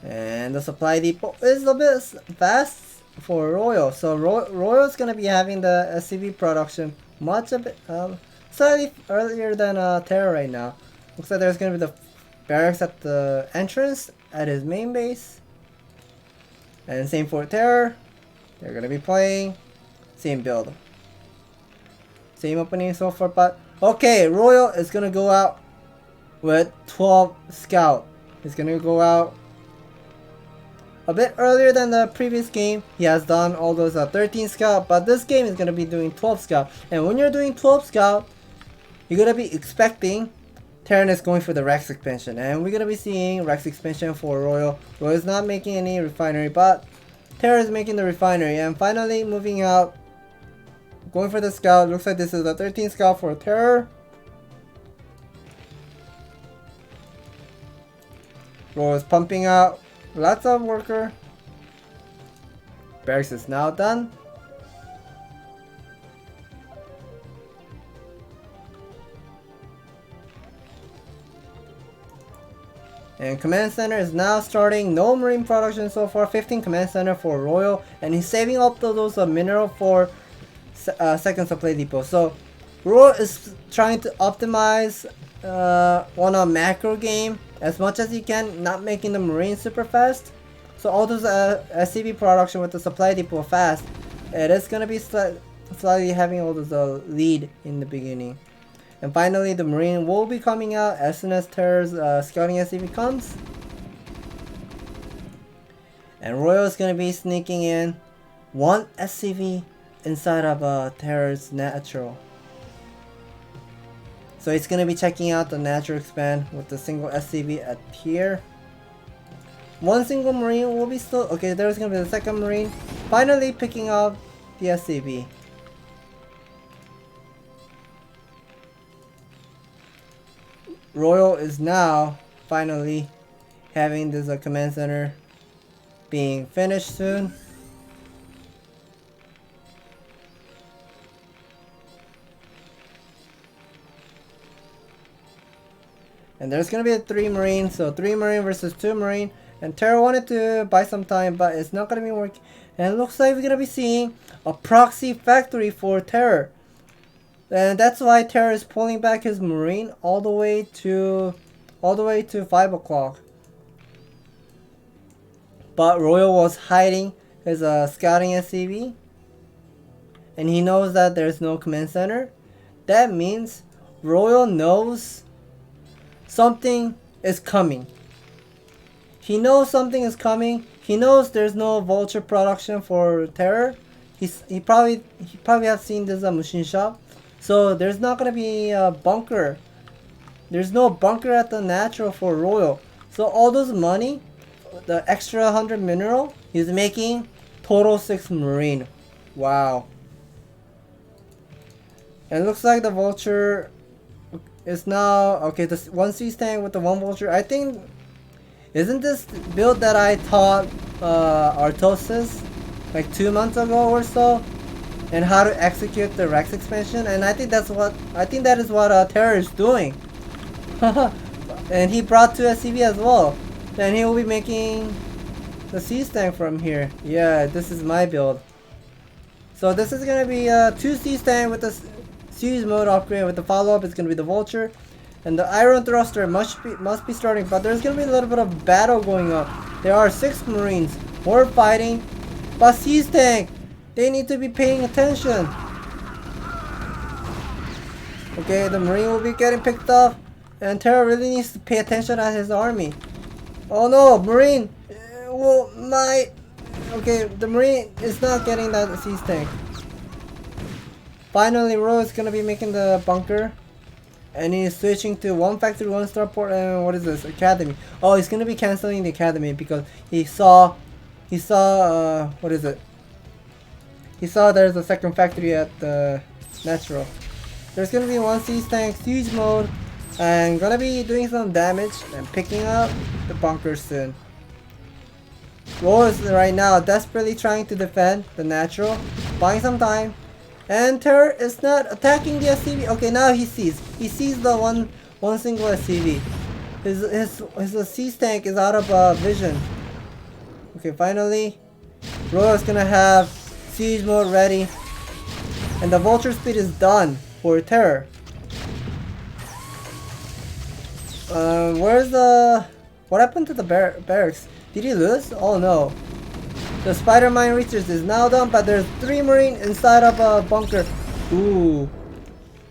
And the supply depot is a bit fast for Royal. So Royal is gonna be having the SCV production slightly earlier than Terra right now. Looks like there's gonna be the barracks at the entrance at his main base. And same for Terror. They're gonna be playing same build. Same opening so far, but okay, Royal is gonna go out with 12 scout. He's gonna go out a bit earlier than the previous game. He has done all those 13 scout, but this game is gonna be doing 12 scout. And when you're doing 12 scout, you're gonna be expecting Terran is going for the Rex expansion, and we're gonna be seeing Rex expansion for Royal. Royal is not making any refinery, but Terra is making the refinery. And finally moving out, going for the scout. Looks like this is a 13 scout for Terror. Royal is pumping out lots of worker. Barracks is now done. And command center is now starting. No marine production so far. 15 command center for Royal, and he's saving up those mineral for second supply depot. So Royal is trying to optimize on a macro game as much as he can, not making the marine super fast. So all those SCV production with the supply depot fast, it is gonna be slightly having all those lead in the beginning. And finally, the marine will be coming out as soon as Terror's scouting SCV comes. And Royal is gonna be sneaking in one SCV inside of Terror's natural. So he's gonna be checking out the natural expand with the single SCV at here. One single marine will be still okay. There's gonna be the second marine finally picking up the SCV. Royal is now finally having this command center being finished soon. And there's gonna be a 3 marine, so 3 marine versus 2 marine. And Terra wanted to buy some time, but it's not gonna be working. And it looks like we're gonna be seeing a proxy factory for Terror. And that's why Terror is pulling back his marine all the way to 5 o'clock. But Royal was hiding his scouting SCV, and he knows that there's no command center. That means Royal knows something is coming. He knows something is coming. He knows there's no vulture production for Terror. He probably has seen this machine shop. So there's not gonna be a bunker. There's no bunker at the natural for Royal. So all those money, the extra 100 mineral, he's making total 6 marine. Wow. And it looks like the vulture is now okay. The 1 sea stand with the 1 vulture. I think, isn't this build that I taught Artosis like 2 months ago or so? And how to execute the Rex expansion, and I think that is what Terror is doing. And he brought 2 SCV as well. And he will be making the sea stank from here. Yeah, this is my build. So this is gonna be 2 sea stank with the series mode upgrade. With the follow up, it's gonna be the vulture, and the iron thruster must be starting. But there's gonna be a little bit of battle going on. There are 6 marines. More fighting, but sea stank. They need to be paying attention. Okay, the Marine will be getting picked up, and Terra really needs to pay attention at his army. Oh no, Marine! Well, okay, the Marine is not getting that siege tank. Finally, Ro is gonna be making the bunker, and he's switching to 1 factory, 1 starport, and what is this? Academy. Oh, he's gonna be canceling the academy because he saw, what is it? He saw there's a second factory at the natural. There's gonna be 1 siege tank, siege mode, and gonna be doing some damage and picking up the bunker soon. Ro is right now desperately trying to defend the natural, buying some time. And Terror is not attacking the SCV. Okay, now he sees. He sees the one single SCV. His siege tank is out of vision. Okay, finally, Ro is gonna have siege mode ready, and the vulture speed is done for Terror. Where's the? What happened to the barracks? Did he lose? Oh no. The spider mine research is now done, but there's 3 marine inside of a bunker. Ooh.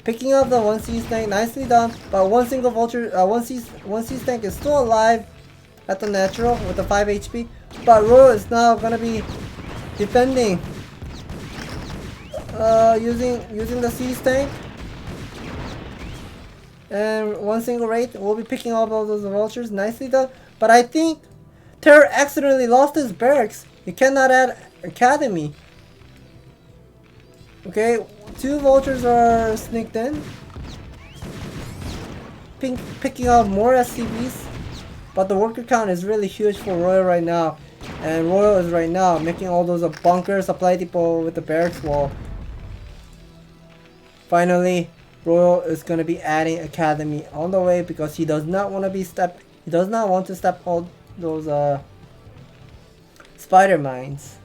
Picking up the 1 siege tank, nicely done. But 1 single vulture, 1 siege tank is still alive at the natural with the 5 HP. But Ro is now gonna be defending, using the siege tank. And 1 single raid will be picking up all those vultures, nicely done. But I think Terror accidentally lost his barracks. You cannot add academy. Okay, 2 vultures are sneaked in, picking up more SCVs, but the worker count is really huge for Royal right now, and Royal is right now making all those bunker supply depot with the barracks wall. Finally, Royal is gonna be adding academy on the way because he does not want to step all those spider mines.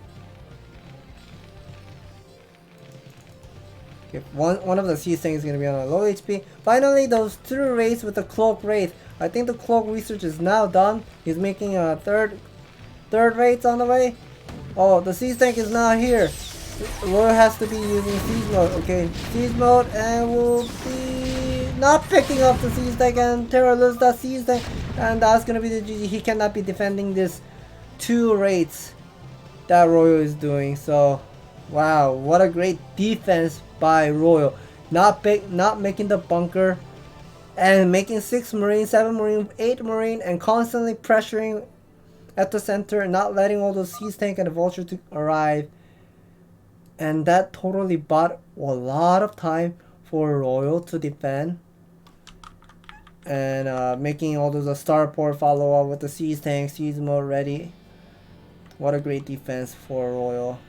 Okay, one of the siege things is going to be on a low HP. Finally, those 2 raids with the cloak raid. I think the cloak research is now done. He's making a third raids on the way. Oh, the siege tank is now here. Royal has to be using siege mode. Okay, siege mode, and will be not picking up the siege tank, and Terror loses that siege tank, and that's going to be the GG. He cannot be defending this 2 raids that Royal is doing. So wow, what a great defense by Royal, not making the bunker, and making 6 marine, 7 marine, 8 marine, and constantly pressuring at the center, not letting all those siege tank and the vulture to arrive. And that totally bought a lot of time for Royal to defend, and making all those starport follow up with the siege tank, siege mode ready. What a great defense for Royal.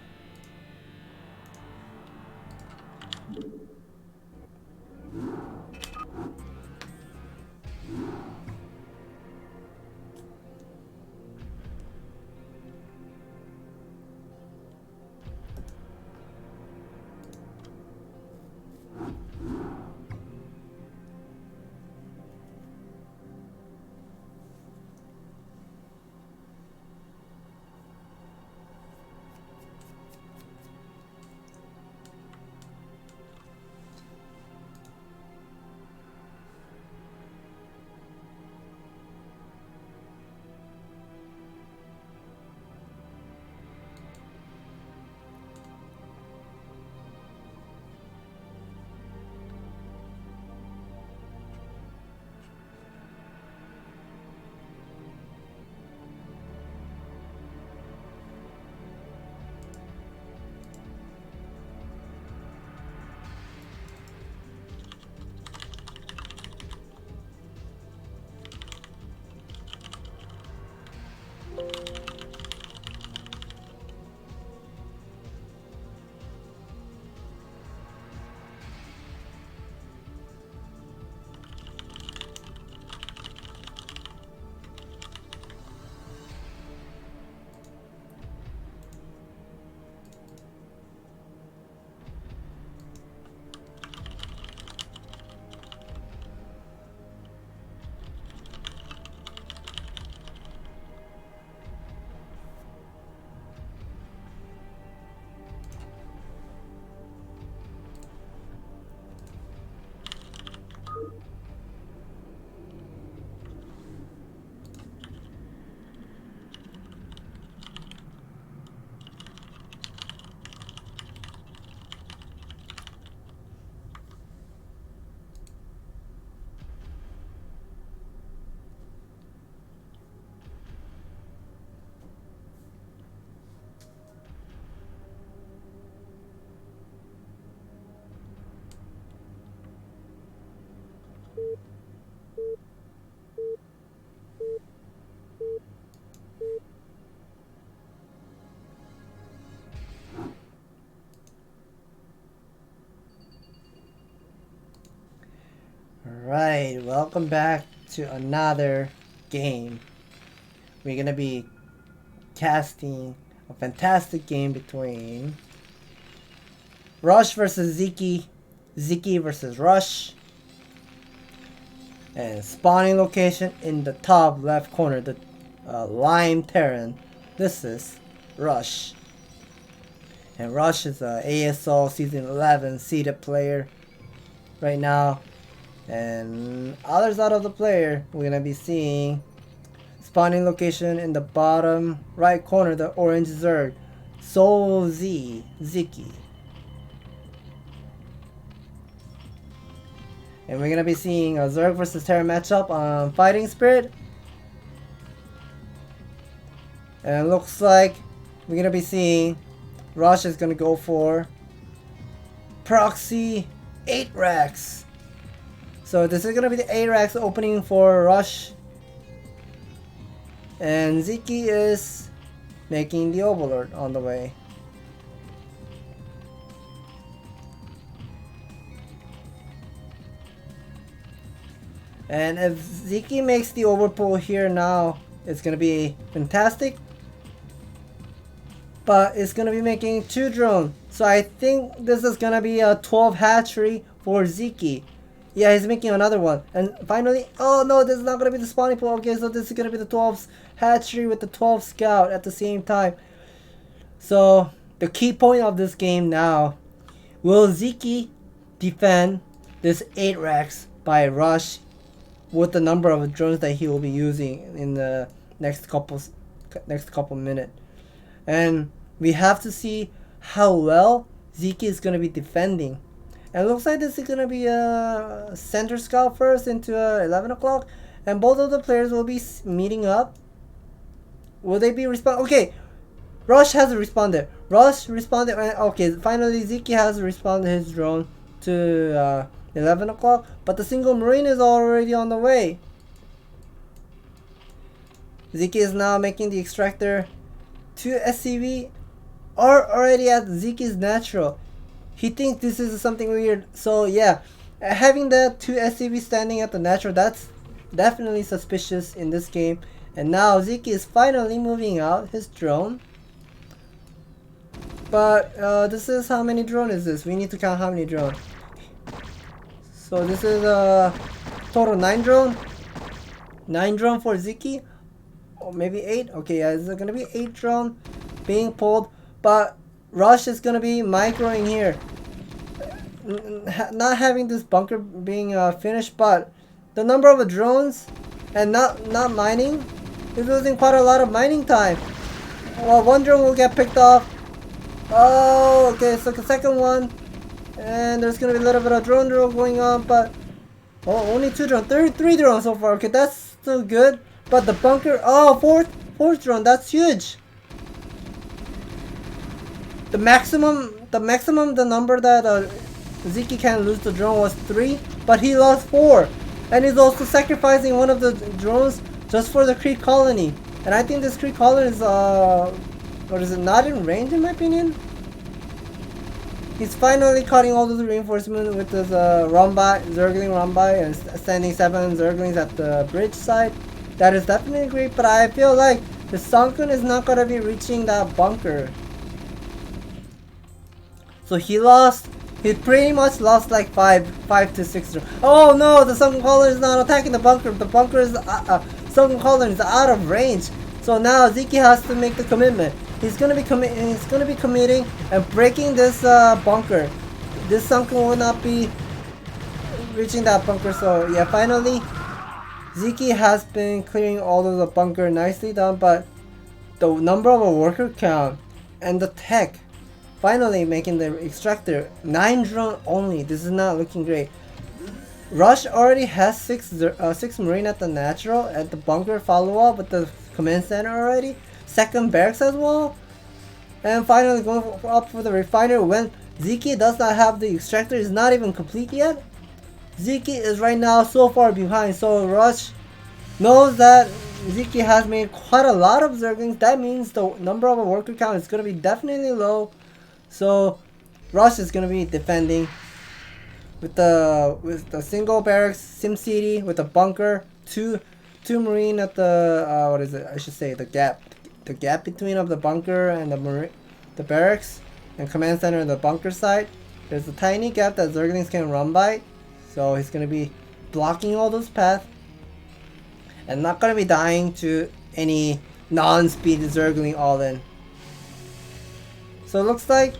Alright, welcome back to another game. We're gonna be casting a fantastic game between Rush versus Ziki, Ziki versus Rush, and spawning location in the top left corner, the Lime Terran. This is Rush. And Rush is a ASL Season 11 seeded player right now. And other side of the player, we're gonna be seeing spawning location in the bottom right corner, the orange Zerg, Soul Z, Ziki. And we're gonna be seeing a Zerg versus Terra matchup on Fighting Spirit. And it looks like we're gonna be seeing Rush is gonna go for Proxy 8 racks. So this is gonna be the 8 racks opening for Rush. And Ziki is making the Overlord on the way. And if Ziki makes the overpull here now, it's gonna be fantastic. But it's gonna be making 2 drones. So I think this is gonna be a 12 hatchery for Ziki. Yeah, he's making another one. And finally, oh no, this is not gonna be the spawning pool. Okay, so this is gonna be the 12 hatchery with the 12 scout at the same time. So the key point of this game now, will Ziki defend this 8 racks by Rush with the number of drones that he will be using in the next couple minutes? And we have to see how well Ziki is gonna be defending. And it looks like this is gonna be a center scout first into 11 o'clock, and both of the players will be meeting up. Will they be Okay, Rush has responded. Rush responded. Okay, finally Ziki has responded his drone to 11 o'clock, but the single marine is already on the way. Ziki is now making the extractor. 2 SCV are already at Ziki's natural. He thinks this is something weird. So yeah, having the 2 SCV standing at the natural, that's definitely suspicious in this game. And now Ziki is finally moving out his drone. But this is how many drone is this? We need to count how many drone. So this is total 9 drone. 9 drone for Ziki. Or maybe 8. Okay, yeah, it's gonna be 8 drone being pulled. But Rush is gonna be microing here, not having this bunker being finished, but the number of drones and not mining is losing quite a lot of mining time. Well, 1 drone will get picked off. Oh, okay, so the second one, and there's gonna be a little bit of drone drill going on, but only 2 drones, 3 drones so far. Okay, that's still good, but the bunker, fourth drone, that's huge. The maximum number that Ziki can lose the drone was 3, but he lost 4. And he's also sacrificing one of the drones just for the Creek Colony. And I think this Creek Colony is, not in range in my opinion. He's finally cutting all those reinforcements with this Zergling Rumbai and sending 7 Zerglings at the bridge side. That is definitely great, but I feel like the Sunken is not going to be reaching that bunker. So he pretty much lost like 5 to 6. Oh no, the Sunken Colony is not attacking the bunker. The bunker is, Sunken Colony is out of range. So now Ziki has to make the commitment. He's gonna be committing and breaking this bunker. This Sunken will not be reaching that bunker. So yeah, finally Ziki has been clearing all of the bunker, nicely done, but the number of a worker count and the tech finally making the extractor 9 drone only. This is not looking great. Rush already has 6 marine at the natural at the bunker follow up with the command center already. 2nd barracks as well. And finally going up for the refiner when Ziki does not have the extractor, is not even complete yet. Ziki is right now so far behind, so Rush knows that Ziki has made quite a lot of Zerglings. That means the number of a worker count is going to be definitely low. So Rush is going to be defending with the single barracks sim city with a bunker, two marine at the what is it? I should say the gap between of the bunker and the barracks and command center on the bunker side. There's a tiny gap that Zerglings can run by, so he's gonna be blocking all those paths and not gonna be dying to any non-speed Zergling all in. So it looks like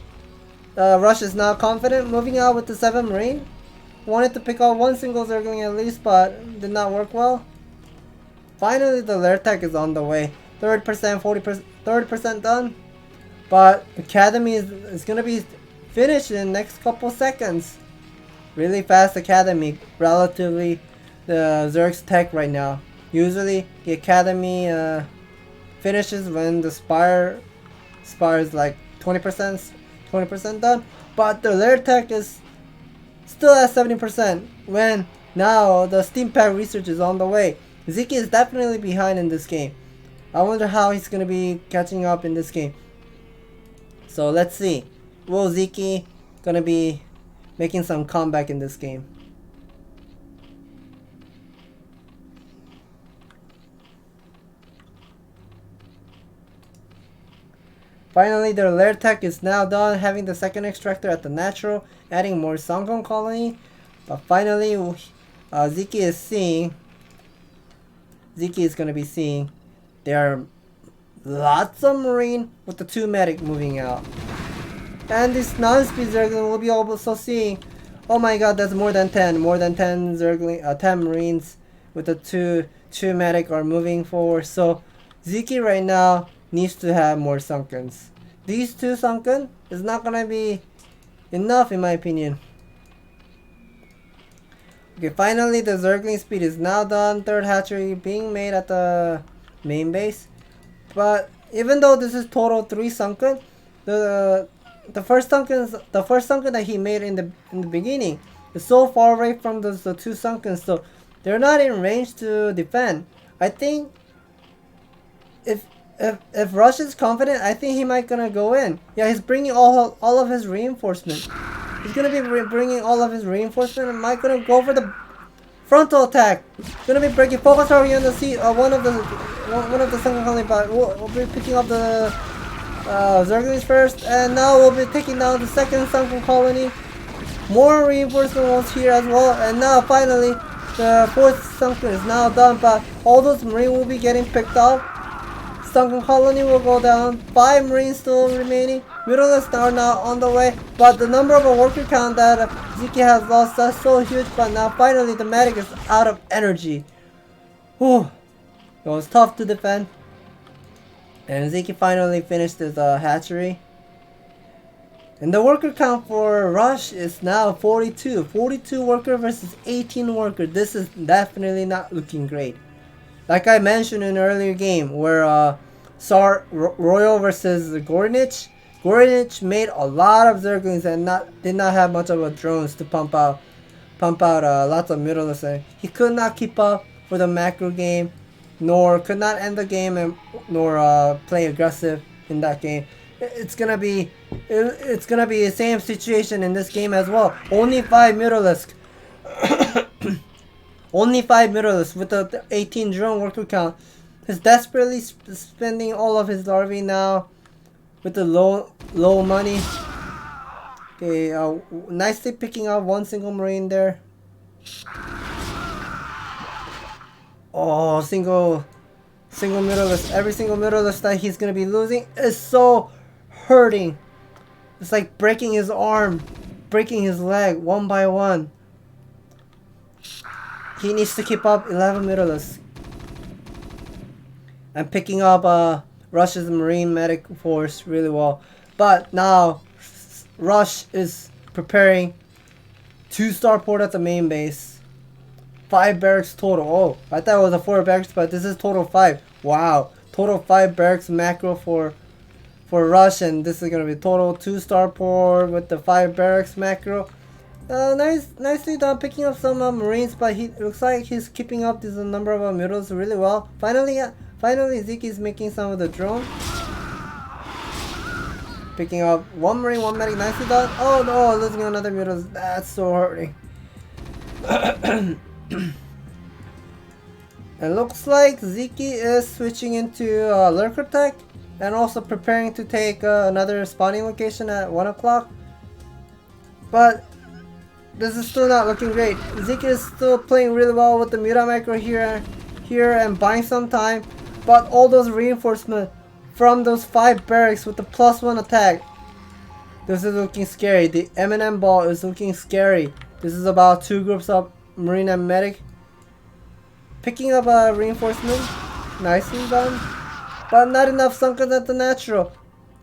Rush is now confident moving out with the 7 Marine. Wanted to pick out one single Zergling at least, but did not work well. Finally, the lair tech is on the way. 30%, 40%, 30% done. But Academy is gonna be finished in the next couple seconds. Really fast Academy, relatively the Zerg's tech right now. Usually the Academy finishes when the Spire is like 20% done, but the lair tech is still at 70% when now the steam pack research is on the way. Ziki is definitely behind in this game. I wonder how he's gonna be catching up in this game. So let's see. Will Ziki gonna be making some comeback in this game? Finally, their lair tech is now done, having the second extractor at the natural, adding more Sangong colony. But finally, Ziki is gonna be seeing there are lots of marine with the 2 medic moving out. And this non-speed Zergling will be also seeing, oh my god, that's more than 10 Zergling, 10 marines with the two medic are moving forward. So Ziki right now needs to have more sunkens. These 2 sunken is not gonna be enough in my opinion. Okay, finally the Zergling speed is now done. 3rd hatchery being made at the main base. But even though this is total 3 sunken, the first sunken that he made in the beginning is so far away from the 2 sunken, so they're not in range to defend. I think if Rush is confident, I think he might gonna go in. Yeah, he's bringing all of his reinforcement. He's gonna be bringing all of his reinforcement and might gonna go for the frontal attack. Gonna be breaking focus already on the seat. One of the sunken colony, but we'll be picking up the Zerglings first, and now we'll be taking down the 2nd sunken colony. More reinforcement was here as well, and now finally the 4th sunken is now done. But all those marine will be getting picked up. Sunken colony will go down. 5 marines still remaining. Middleists are now on the way, but the number of a worker count that Ziki has lost, that's so huge. But now finally the medic is out of energy. Whew. It was tough to defend. And Ziki finally finished his hatchery. And the worker count for Rush is now 42. 42 worker versus 18 worker. This is definitely not looking great. Like I mentioned in an earlier game where Royal versus Gornich. Gornich made a lot of Zerglings and did not have much of a drones to pump out lots of middleists. He could not keep up for the macro game, nor could not end the game, nor play aggressive in that game. It's gonna be the same situation in this game as well. Only 5 middleists. Only 5 middleists with the 18 drone worker count. He's desperately spending all of his larvae now with the low money. Okay, nicely picking up one single marine there. Oh, single middleist. Every single middleist that he's gonna be losing is so hurting. It's like breaking his arm, breaking his leg one by one. He needs to keep up 11 middleists. And picking up Rush's Marine Medic Force really well. But now, Rush is preparing 2 starport at the main base. 5 barracks total. Oh, I thought it was a 4 barracks, but this is total 5. Wow. Total 5 barracks macro for Rush, and this is going to be total 2 starport with the 5 barracks macro. Nicely done picking up some Marines, but he looks like he's keeping up this number of middles really well. Finally Ziki is making some of the drone. Picking up 1 Marine, 1 medic, nicely done. Oh no, losing another middle. That's so hurting. It looks like Ziki is switching into Lurker Tech and also preparing to take another spawning location at 1 o'clock. But this is still not looking great. Ziki is still playing really well with the Muta Micro here and buying some time. But all those reinforcements from those 5 barracks with the +1 attack. This is looking scary. The M&M ball is looking scary. This is about 2 groups of Marine and Medic. Picking up a reinforcement. Nicely done. But not enough Sunken at the natural.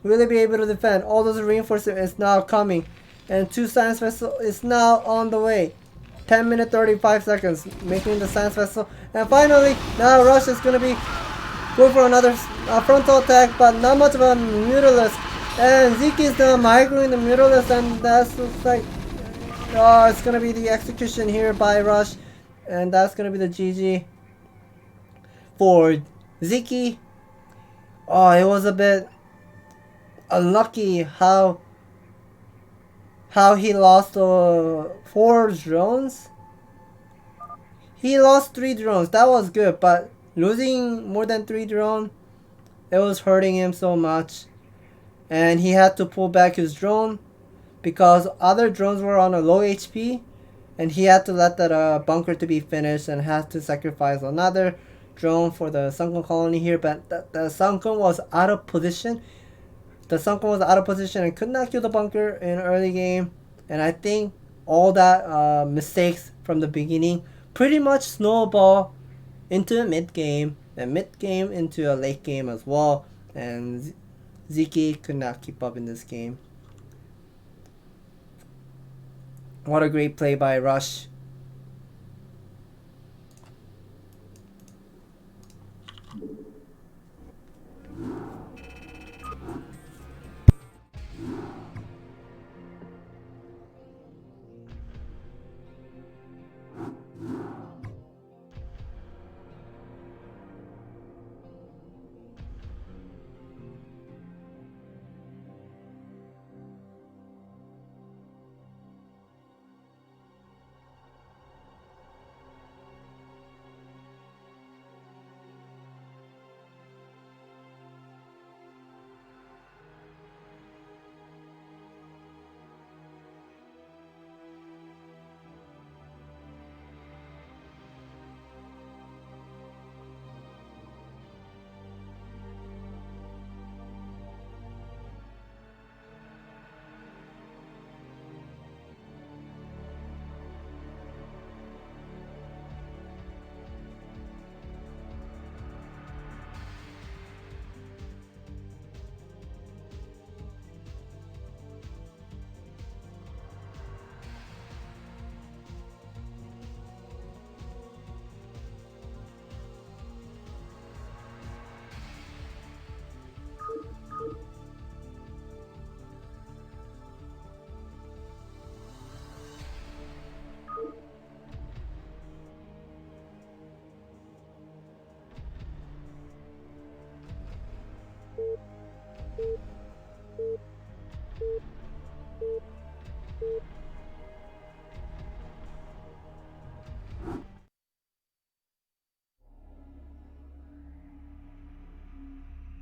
Really be able to defend. All those reinforcements is now coming. And 2 science vessel is now on the way. 10 minutes 35 seconds. Making the science vessel. And finally, now Rush is going to be going for another frontal attack. But not much of a Mutalisk. And Zeke is now migrating the Mutalisk. And that looks like... oh, it's going to be the execution here by Rush. And that's going to be the GG for Ziki. Oh, it was a bit unlucky how he lost 4 drones. He lost 3 drones. That was good, but losing more than 3 drones, it was hurting him so much. And he had to pull back his drone because other drones were on a low HP. And he had to let that bunker to be finished and had to sacrifice another drone for the Sunken colony here. But the Sunken was out of position. The Sunken was out of position and could not kill the bunker in early game. And I think all that mistakes from the beginning pretty much snowball into mid game. And mid game into a late game as well. And Ziki could not keep up in this game. What a great play by Rush.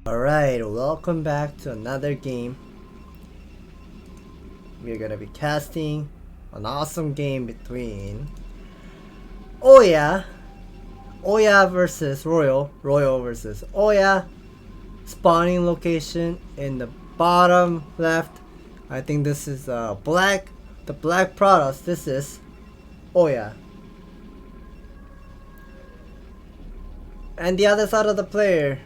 Alright, welcome back to another game. We're gonna be casting an awesome game between Oya versus Royal versus Oya. Spawning location in the bottom left. I think this is the black products. This is Oya. And the other side of the player,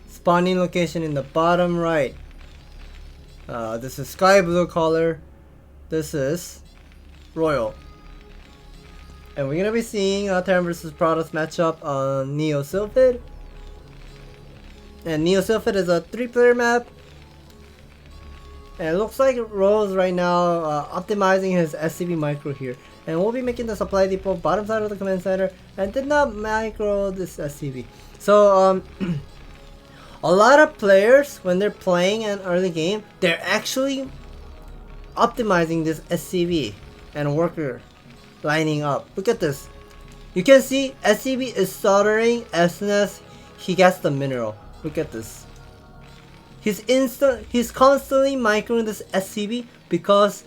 spawning location in the bottom right. This is sky blue color. This is Royal. And we're gonna be seeing a Terran vs Protoss matchup on Neo Sylphid. And Neo Sylphid is a 3-player map. And it looks like Royal's right now optimizing his SCV micro here. And we'll be making the supply depot bottom side of the command center. And did not micro this SCV. So a lot of players, when they're playing an early game, they're actually optimizing this SCV and worker lining up. Look at this. You can see SCB is soldering as soon as he gets the mineral. Look at this. He's constantly microing this SCB because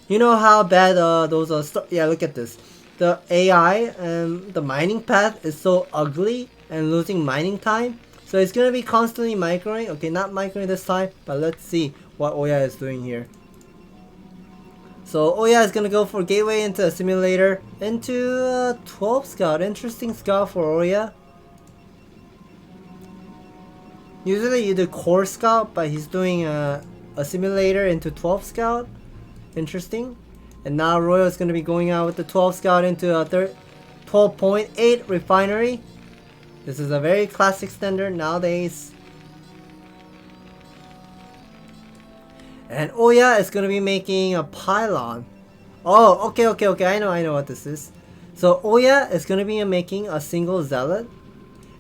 you know how bad those are. Yeah, look at this. The AI and the mining path is so ugly and losing mining time. So it's gonna be constantly microing. Okay, not microing this time, but let's see what Oya is doing here. So Oya is gonna go for gateway into a simulator into 12 scout. Interesting scout for Oya. Usually you do core scout, but he's doing a simulator into 12 scout. Interesting. And now Royal is going to be going out with the 12 scout into a 12.8 refinery. This is a very classic standard nowadays. And Oya is going to be making a pylon. Oh, okay. I know what this is. So Oya is going to be making a single zealot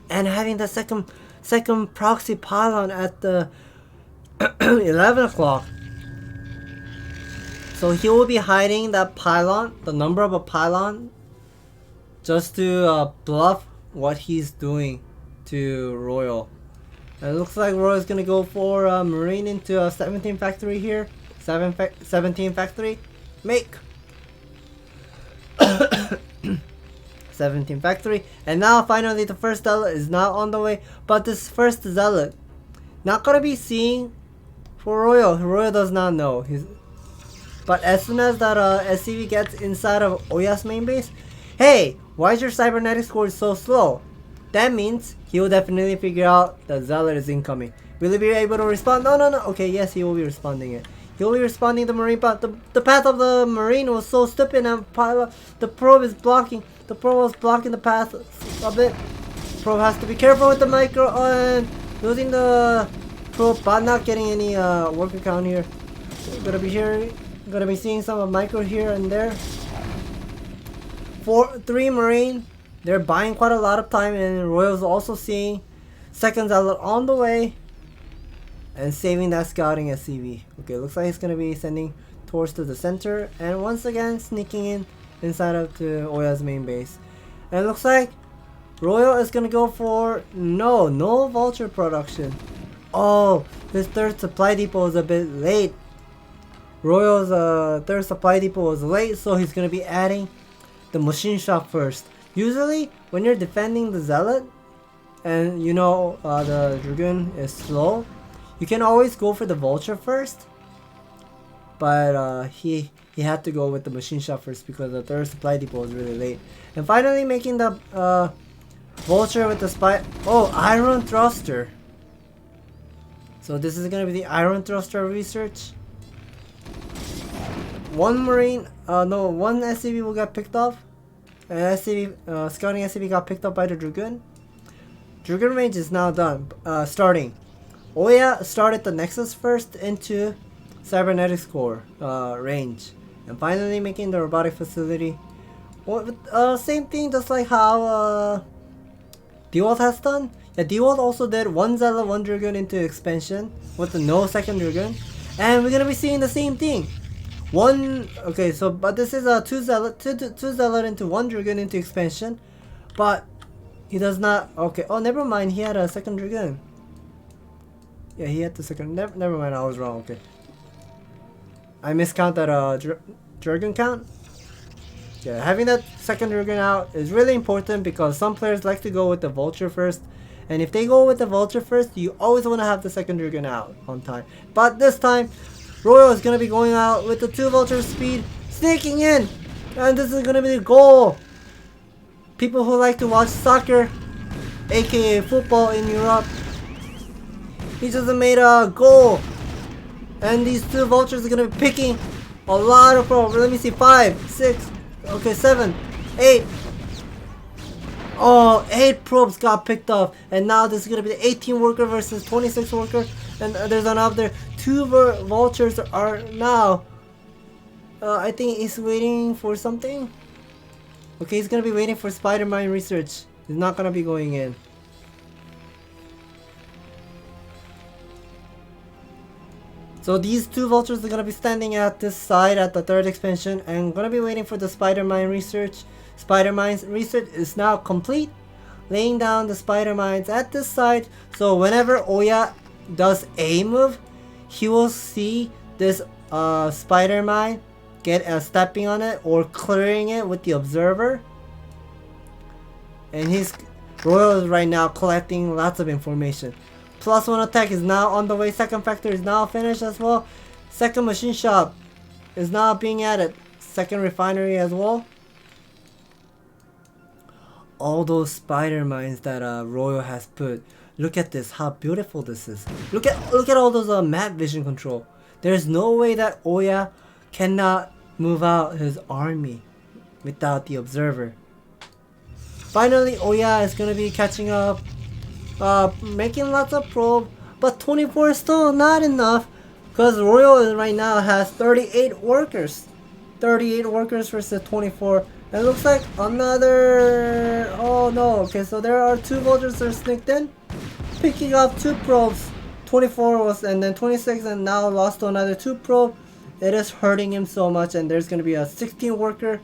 and having the second proxy pylon at the 11 o'clock. So he will be hiding that pylon, the number of a pylon, just to bluff what he's doing to Royal. And it looks like Royal is gonna go for Marine into a 17 factory here. 17 factory. Make! 17 factory. And now finally the first zealot is now on the way. But this first zealot, not gonna be seeing for Royal. Royal does not know. But as soon as that SCV gets inside of Oya's main base, hey, why is your cybernetic score so slow? That means he will definitely figure out that Zealot is incoming. Will he be able to respond? No. Okay, yes, he will be responding it. He will be responding the Marine path. The path of the Marine was so stupid and the probe is blocking. The probe was blocking the path a bit. Probe has to be careful with the micro and losing the probe, but not getting any worker count here. Gonna be seeing some of micro here and there. 3 Marine. They're buying quite a lot of time, and Royal's also seeing second zealot on the way and saving that scouting SCV. Okay, looks like he's gonna be sending towards to the center and once again sneaking inside of to Oya's main base. And it looks like Royal is gonna go for no vulture production. Oh, his third supply depot is a bit late. Royal's third supply depot was late, so he's gonna be adding the machine shop first. Usually, when you're defending the zealot, and you know the dragoon is slow, you can always go for the vulture first. But he had to go with the machine shop first because the third supply depot was really late. And finally, making the vulture with the spy. Oh, iron thruster. So this is gonna be the iron thruster research. One Marine, one SCV will get picked up. Scouting SCV got picked up by the Dragoon. Dragoon range is now done. Starting. Oya started the Nexus first into Cybernetics Core range. And finally making the robotic facility. Same thing just like how DeWalt has done. Yeah, DeWalt also did 1 Zealot, 1 Dragoon into expansion with the no second Dragoon. And we're gonna be seeing the same thing. But this is a 2 Zealot into 1 Dragoon into expansion. But he does not, okay, oh never mind, he had a second Dragoon. Yeah, he had the second, never mind, I was wrong, okay. I miscount that Dragoon count. Yeah, having that second Dragoon out is really important because some players like to go with the Vulture first. And if they go with the Vulture first, you always want to have the second Dragoon out on time. But this time, Royal is going to be going out with the 2 Vulture speed, sneaking in. And this is going to be the goal. People who like to watch soccer, aka football in Europe, he just made a goal. And these 2 Vultures are going to be picking a lot of probes. Let me see, 5, 6, okay, 7, 8. Oh, 8 probes got picked up. And now this is going to be the 18 worker versus 26 worker. And there's another 2 vultures are now. I think he's waiting for something. Okay, he's going to be waiting for Spider-Man research. He's not going to be going in. So these two vultures are gonna be standing at this side at the third expansion and gonna be waiting for the spider mine research. Spider mines research is now complete. Laying down the spider mines at this side, so whenever Oya does a move, he will see this spider mine get stepping on it or clearing it with the observer. And his Royal is right now collecting lots of information. +1 attack is now on the way. Second factor is now finished as well. Second machine shop is now being added. Second refinery as well. All those spider mines that Royal has put. Look at this, how beautiful this is. Look at all those map vision control. There's no way that Oya cannot move out his army without the observer. Finally, Oya is gonna be catching up, making lots of probe, but 24 is still not enough because Royal right now has 38 workers. 38 workers versus 24. It looks like another... Oh no, okay, so there are two vultures that are sneaked in. Picking up 2 probes. 24 was, and then 26, and now lost to another 2 probe. It is hurting him so much, and there's going to be a 16 worker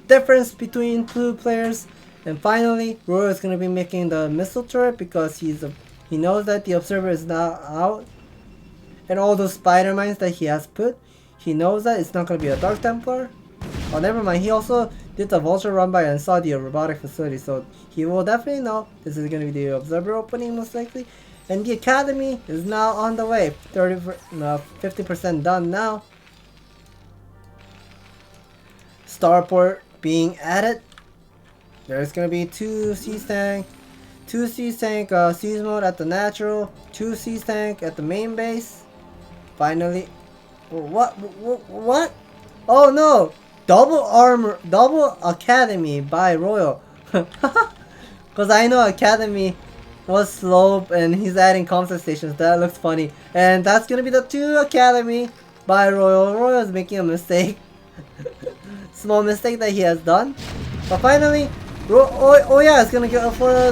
difference between 2 players. And finally, Royal is going to be making the missile turret because he knows that the observer is now out. And all those spider mines that he has put, he knows that it's not going to be a Dark Templar. Oh, never mind. He also did the vulture run by and saw the robotic facility, so he will definitely know this is going to be the observer opening most likely. And the academy is now on the way. 50% done now. Starport being added. There's going to be 2 Siege Tank, 2 Siege Tank Siege mode at the natural, 2 Siege Tank at the main base. Finally, what? Oh no! Double armor, double academy by Royal. Because I know academy was slow and he's adding comsat stations. That looks funny. And that's gonna be the 2 academy by Royal. Royal is making a mistake. Small mistake that he has done. But finally, Oya is gonna go for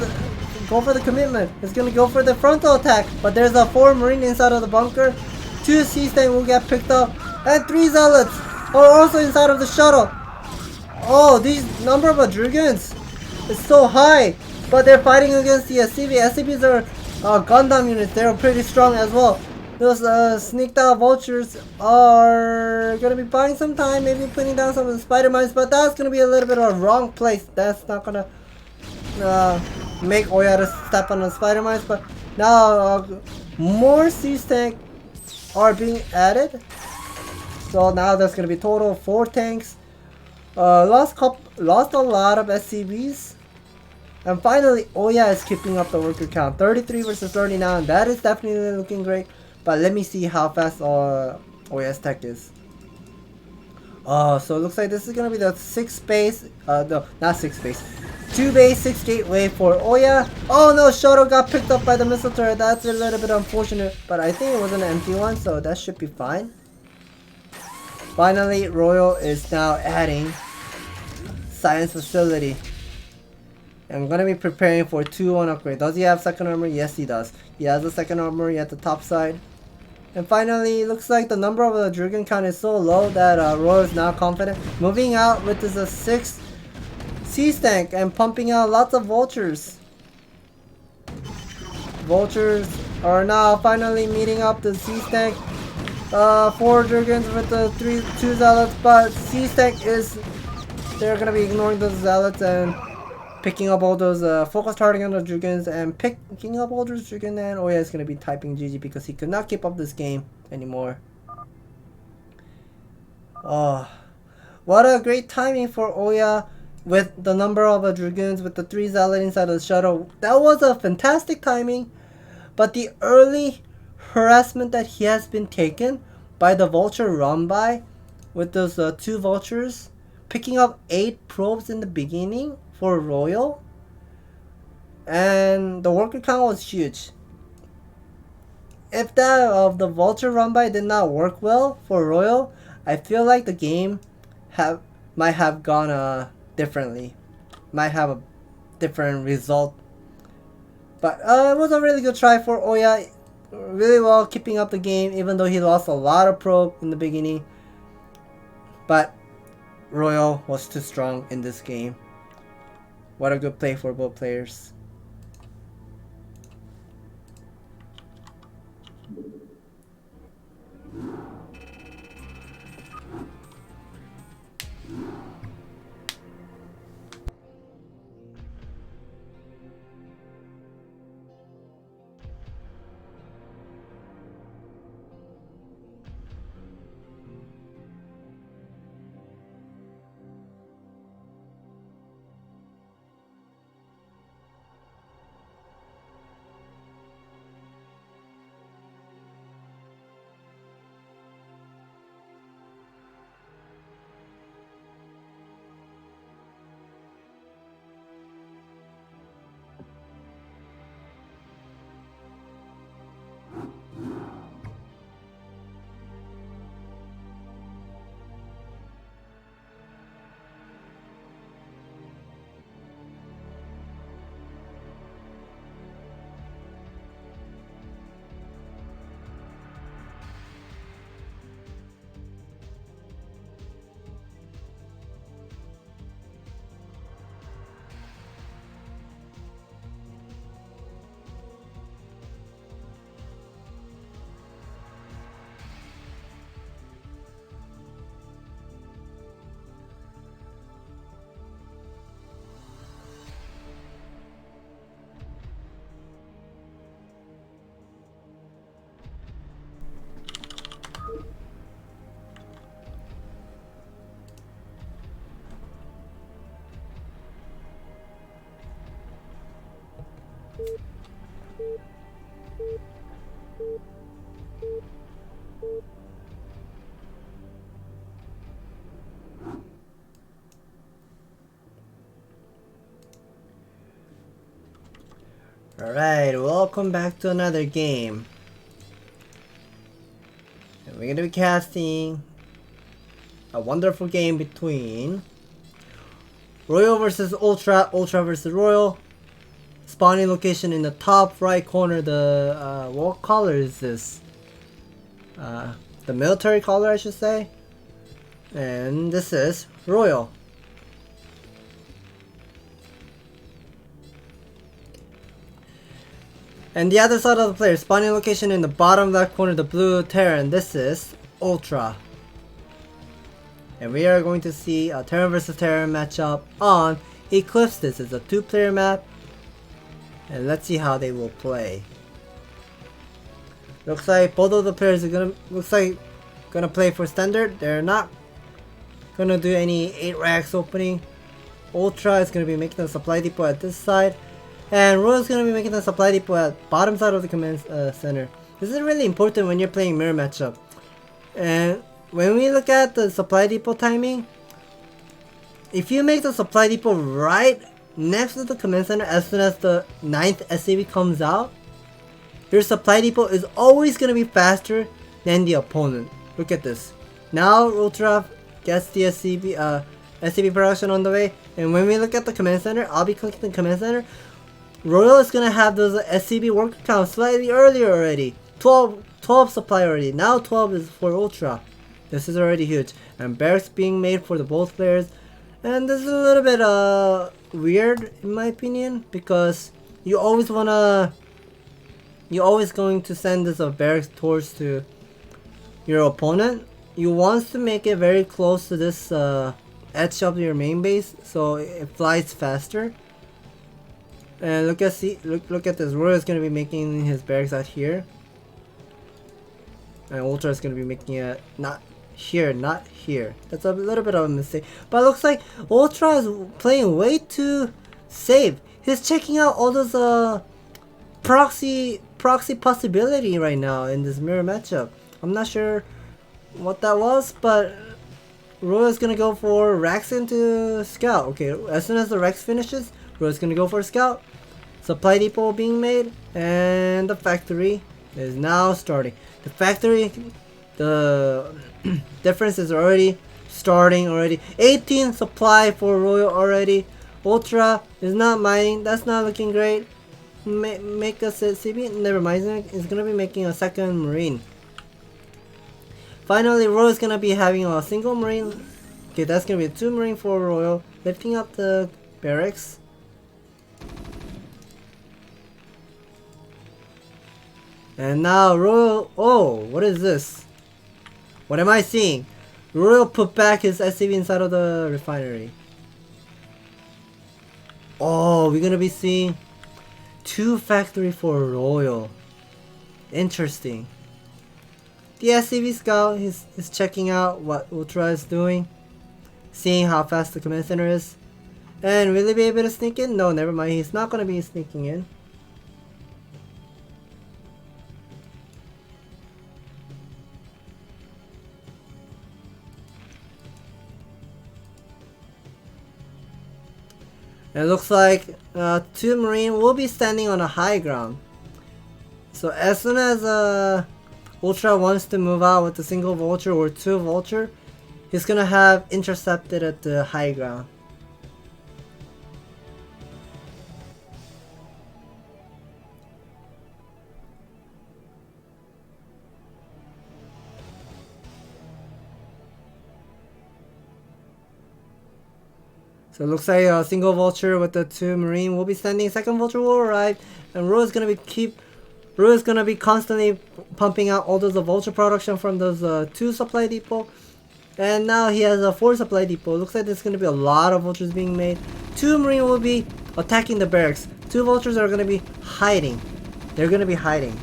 the commitment. It's gonna go for the frontal attack. But there's a 4 marine inside of the bunker. 2 Siege Tank will get picked up. And 3 zealots are also inside of the shuttle. Oh, these number of Dragons is so high, but they're fighting against the SCV. SCVs are Gundam units. They're pretty strong as well. Those sneaked out vultures are gonna be buying some time, maybe putting down some of the spider mines, but that's gonna be a little bit of a wrong place. That's not gonna make Oya to step on the spider mines. But now more siege tank are being added. So now there's gonna be total 4 tanks. Lost a lot of SCVs. And finally, Oya is keeping up the worker count. 33 versus 39. That is definitely looking great. But let me see how fast Oya's tech is. So it looks like this is gonna be the 6 base. No, not 6 base. 2 base, 6 gateway for Oya. Oh no, Shuttle got picked up by the missile turret. That's a little bit unfortunate. But I think it was an empty one, so that should be fine. Finally, Royal is now adding science facility. I'm gonna be preparing for 2-1 upgrade. Does he have second armor? Yes, he does. He has a second armor at the top side. And finally, looks like the number of the Dragon count is so low that Royal is now confident. Moving out with this 6 siege tank and pumping out lots of vultures. Vultures are now finally meeting up the siege tank. 4 Dragons with the 2 zealots, but siege tank is, they're gonna be ignoring those zealots and picking up all those focus targeting on the Dragons and picking up all those Dragons, and Oya is gonna be typing GG because he could not keep up this game anymore. Oh, what a great timing for Oya with the number of Dragons with the 3 zealots inside of the shuttle. That was a fantastic timing, but the early harassment that he has been taken by the vulture run by with those 2 vultures picking up 8 probes in the beginning for Royal, and the worker count was huge. If that of the vulture run by did not work well for Royal, I feel like the game might have gone differently, might have a different result. But it was a really good try for Oya. really well keeping up the game, even though he lost a lot of probe in the beginning. But Royal was too strong in this game. What a good play for both players. Alright, welcome back to another game. And we're gonna be casting a wonderful game between Royal versus Ultra, Ultra versus Royal. Spawning location in the top right corner. The what color is this? The military color, I should say. And this is Royal. And the other side of the player, spawning location in the bottom left corner, the blue Terran. This is Ultra. And we are going to see a Terran versus Terran matchup on Eclipse. This is a 2-player map. And let's see how they will play. Looks like both of the players are gonna play for standard. They're not gonna do any 8 racks opening. Ultra is gonna be making the supply depot at this side. And Royal is going to be making the supply depot at bottom side of the command center. This is really important when you're playing mirror matchup. And when we look at the supply depot timing, if you make the supply depot right next to the command center as soon as the 9th SCV comes out, your supply depot is always going to be faster than the opponent. Look at this. Now Ultra gets the SCV production on the way. And when we look at the command center, I'll be clicking the command center. Royal is gonna have those SCB worker counts slightly earlier already. 12 supply already. Now 12 is for Ultra. This is already huge. And barracks being made for the both players. And this is a little bit weird in my opinion, because you always going to send this barracks torch to your opponent. You want to make it very close to this edge of your main base so it flies faster. And look at this. Royal is gonna be making his barracks out here, and Ultra is gonna be making it not here, not here. That's a little bit of a mistake. But it looks like Ultra is playing way too safe. He's checking out all those proxy possibility right now in this mirror matchup. I'm not sure what that was, but Royal is gonna go for Rex into Scout. Okay, as soon as the Rex finishes, Royal is gonna go for Scout. Supply depot being made, and the factory is now starting. The factory, the difference is already starting already. 18 supply for Royal already. Ultra is not mining. That's not looking great. make a CB? Never mind, it's gonna be making a second Marine. Finally, Royal is gonna be having a single Marine. Okay, that's gonna be 2 Marine for Royal, lifting up the barracks. And now Royal, oh, what is this? What am I seeing? Royal put back his SCV inside of the refinery. Oh, we're gonna be seeing 2 factory for Royal. Interesting. The SCV scout is checking out what Ultra is doing, seeing how fast the command center is. And will he be able to sneak in? No, never mind, he's not gonna be sneaking in. It looks like 2 Marine will be standing on a high ground. So as soon as Ultra wants to move out with a single vulture or 2 vulture, he's gonna have intercepted at the high ground. So it looks like a single vulture with the 2 Marine will be standing. Second vulture will arrive, and Ro is gonna be constantly pumping out all those vulture production from those 2 supply depot. And now he has a 4 supply depot. Looks like there's gonna be a lot of vultures being made. 2 Marine will be attacking the barracks. 2 vultures are gonna be hiding. They're gonna be hiding.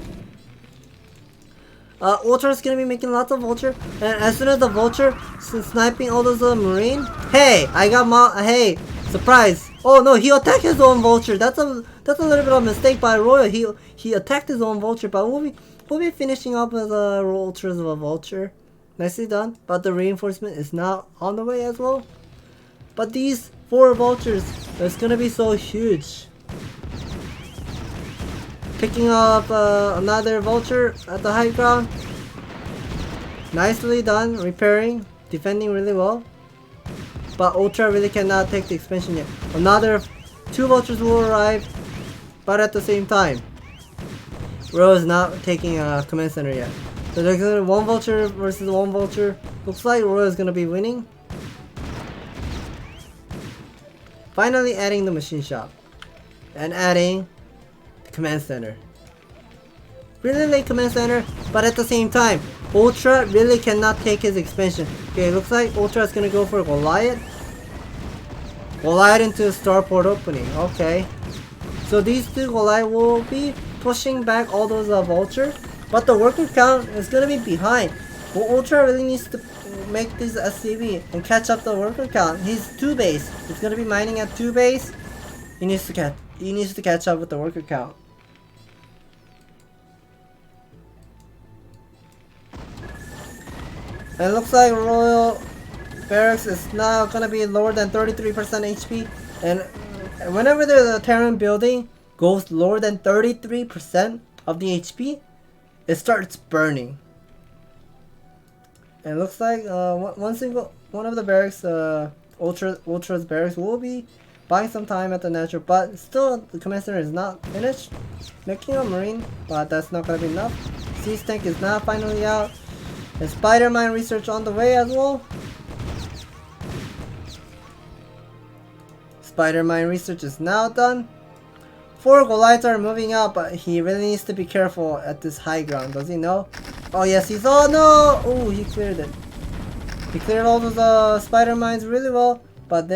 Ultra is gonna be making lots of vulture, and as soon as the vulture sniping all those Marine, hey, I got hey, surprise! Oh no, he attacked his own vulture. That's a little bit of a mistake by Royal. He attacked his own vulture, but we'll be finishing up with ultras of a vulture. Nicely done. But the reinforcement is now on the way as well. But these 4 vultures, it's gonna be so huge. Picking up another vulture at the high ground. Nicely done, repairing, defending really well. But Ultra really cannot take the expansion yet. Another 2 vultures will arrive, but at the same time, Ro is not taking a command center yet. So there's gonna be 1 vulture versus 1 vulture. Looks like Ro is gonna be winning. Finally adding the machine shop and adding command center. Really late command center, but at the same time, Ultra really cannot take his expansion. Okay, looks like Ultra is gonna go for Goliath. Goliath into starport opening. Okay, so these 2 Goliath will be pushing back all those vulture, but the worker count is gonna be behind. Well, Ultra really needs to make this SCV and catch up the worker count. He's 2 base. He's gonna be mining at 2 base. He needs to catch up with the worker count. And it looks like Royal Barracks is now gonna be lower than 33% HP. And whenever the Terran building goes lower than 33% of the HP, it starts burning. And it looks like one of the barracks, Ultra's barracks, will be buying some time at the natural, but still the command center is not finished. Making a Marine, but that's not gonna be enough. Siege tank is now finally out. And spider mine research on the way as well. Spider mine research is now done. 4 Goliaths are moving out, but he really needs to be careful at this high ground. Does he know? Oh yes, he's. Oh no! Oh, he cleared it. He cleared all those spider mines really well, but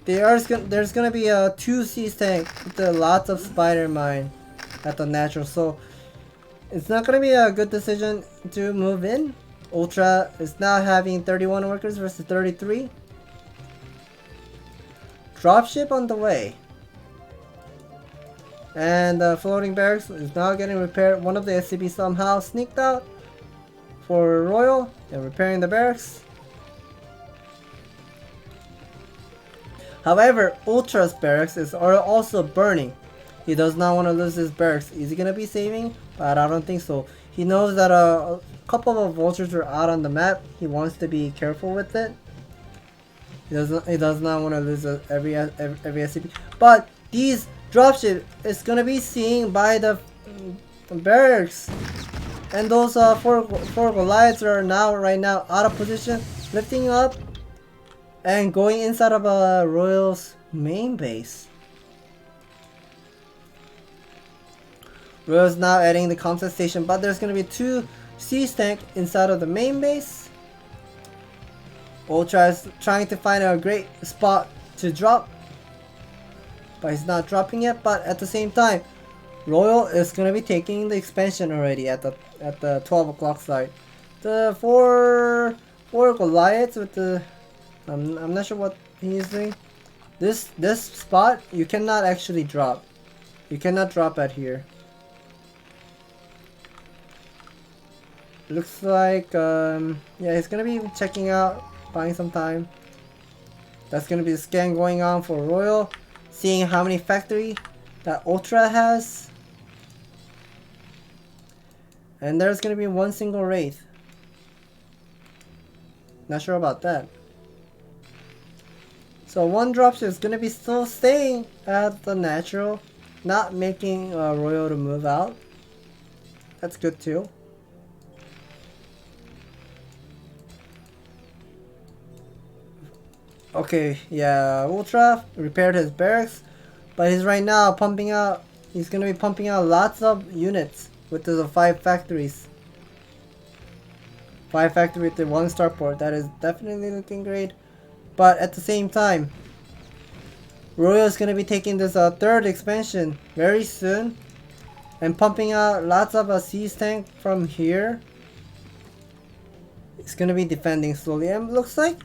there's gonna be a 2 siege tank with lots of spider mine at the natural. So it's not gonna be a good decision to move in. Ultra is now having 31 workers versus 33. Dropship on the way. And the floating barracks is now getting repaired. One of the SCB somehow sneaked out for Royal and repairing the barracks. However, Ultra's barracks are also burning. He does not want to lose his barracks. Is he gonna be saving? But I don't think so. He knows that a couple of vultures are out on the map. He wants to be careful with it. He does not want to lose every SCP. But these dropship is gonna be seen by the barracks. And those four Goliaths are right now out of position, lifting up and going inside of Royal's main base. Royal's now adding the combat station, but there's gonna be 2 siege tank inside of the main base. Ultra is trying to find a great spot to drop, but he's not dropping yet. But at the same time, Royal is gonna be taking the expansion already at the 12 o'clock side. The four Goliaths with the I'm not sure what he's doing. This spot you cannot actually drop. You cannot drop at here. Looks like yeah, he's gonna be checking out, buying some time. That's gonna be the scan going on for Royal, seeing how many factory that Ultra has. And there's gonna be 1 single Wraith. Not sure about that. So 1 dropship is gonna be still staying at the natural, not making Royal to move out. That's good too. Okay, yeah, Ultra repaired his barracks, but he's right now pumping out. He's gonna be pumping out lots of units with the 5 factories. 5 factory with the 1 starport. That is definitely looking great. But at the same time, Royal is gonna be taking this 3rd expansion very soon and pumping out lots of siege tank from here. It's gonna be defending slowly, and looks like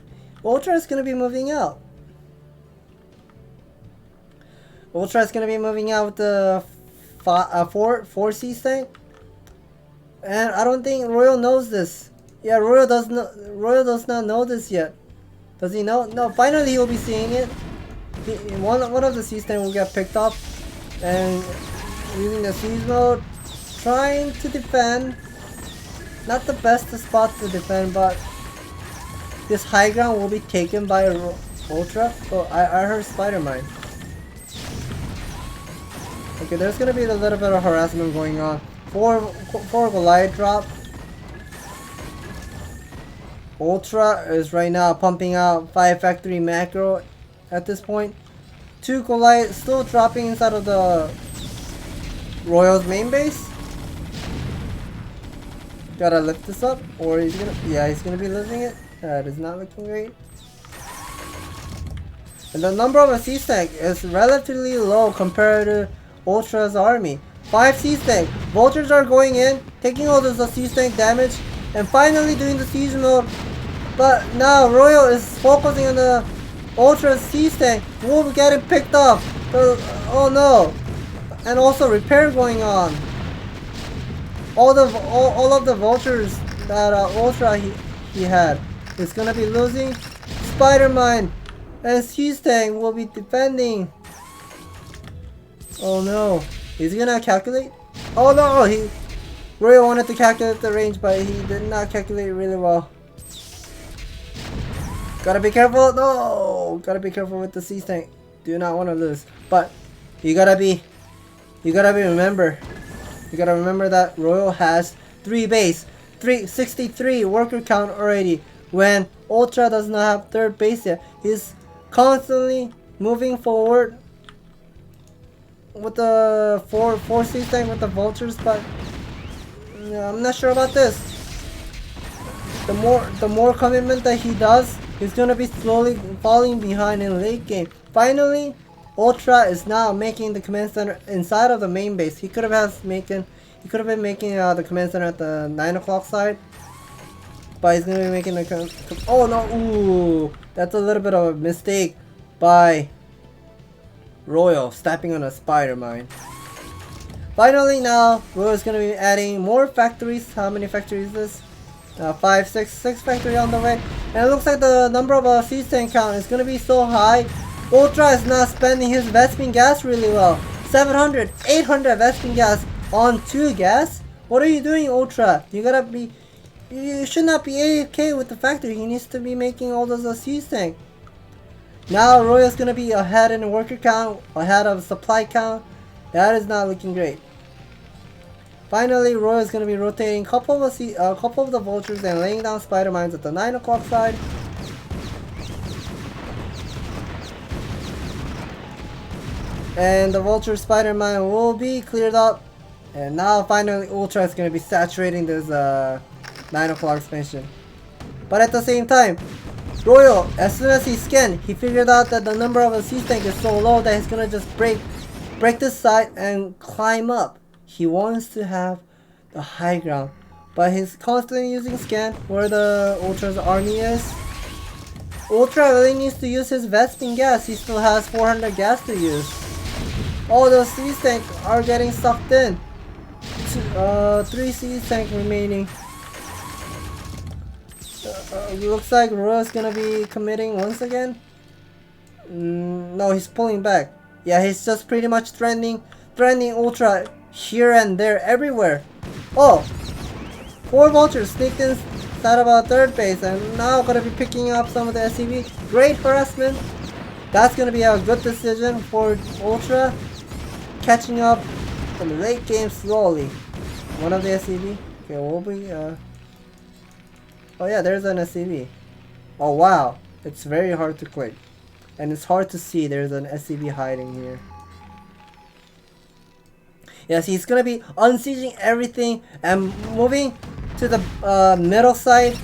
Ultra is gonna be moving out. Ultra is gonna be moving out with the 4 siege tank, and I don't think Royal knows this. Yeah, Royal does not know this yet. Does he know? No. Finally, he'll be seeing it. One of the siege tank will get picked up, and using the siege mode, trying to defend. Not the best spot to defend, but this high ground will be taken by Ultra. Oh, I heard Spider Mine. Okay, there's gonna be a little bit of harassment going on. 4 Goliath drop. Ultra is right now pumping out 5 factory macro at this point. 2 Goliath still dropping inside of the Royal's main base. Gotta lift this up, or he's gonna be lifting it. That is not looking great. And the number of a siege tank is relatively low compared to Ultra's army. 5 siege tank. Vultures are going in, taking all this siege tank damage, and finally doing the siege mode. But now Royal is focusing on the Ultra siege tank. Will be getting picked up. Oh no! And also repair going on. All of the vultures that Ultra he had is gonna be losing. Spider Mine and siege tank will be defending. Oh no! Is he gonna calculate? Oh no! Royal wanted to calculate the range, but he did not calculate really well. Gotta be careful. No! Gotta be careful with the siege tank. Do not want to lose. But you gotta remember. You gotta remember that Royal has 3 base, 363 worker count already. When Ultra does not have 3rd base yet, he's constantly moving forward with the 4 siege tank with the vultures. But I'm not sure about this. The more commitment that he does, he's gonna be slowly falling behind in late game. Finally, Ultra is now making the command center inside of the main base. He could have been making the command center at the 9 o'clock side, but he's gonna be making the oh no! Ooh, that's a little bit of a mistake by Royal, stepping on a spider mine. Finally, now Royal is gonna be adding more factories. How many factories is this? 5, 6 factory on the way, and it looks like the number of siege tank count is gonna be so high. Ultra is not spending his Vespene gas really well. 700, 800 Vespene gas on 2 gas. What are you doing, Ultra? You should not be AFK with the factory. He needs to be making all those siege tank. Now Royal's gonna be ahead in worker count, ahead of supply count. That is not looking great. Finally, Royal's gonna be rotating a couple of the vultures and laying down spider mines at the 9 o'clock side. And the vulture spider mine will be cleared up. And now finally Ultra is gonna be saturating this 9 o'clock expansion. But at the same time, Royal, as soon as he scanned, he figured out that the number of a sea tank is so low that he's gonna just break this side and climb up. He wants to have the high ground, but he's constantly using scan where the Ultra's army is. Ultra really needs to use his Vesping gas. He still has 400 gas to use. All those sea tanks are getting sucked in. 3 sea tanks remaining. Looks like Royal's gonna be committing once again. No, he's pulling back. Yeah, he's just pretty much threatening Ultra here and there, everywhere. Oh, 4 vultures sneaked inside of our 3rd base and now gonna be picking up some of the SCV. Great harassment. That's gonna be a good decision for Ultra. Catching up in the late game slowly. One of the SCV. Okay, we'll be oh yeah, there's an SCV. Oh wow, it's very hard to click. And it's hard to see there's an SCV hiding here. Yes, he's gonna be unsieging everything and moving to the middle side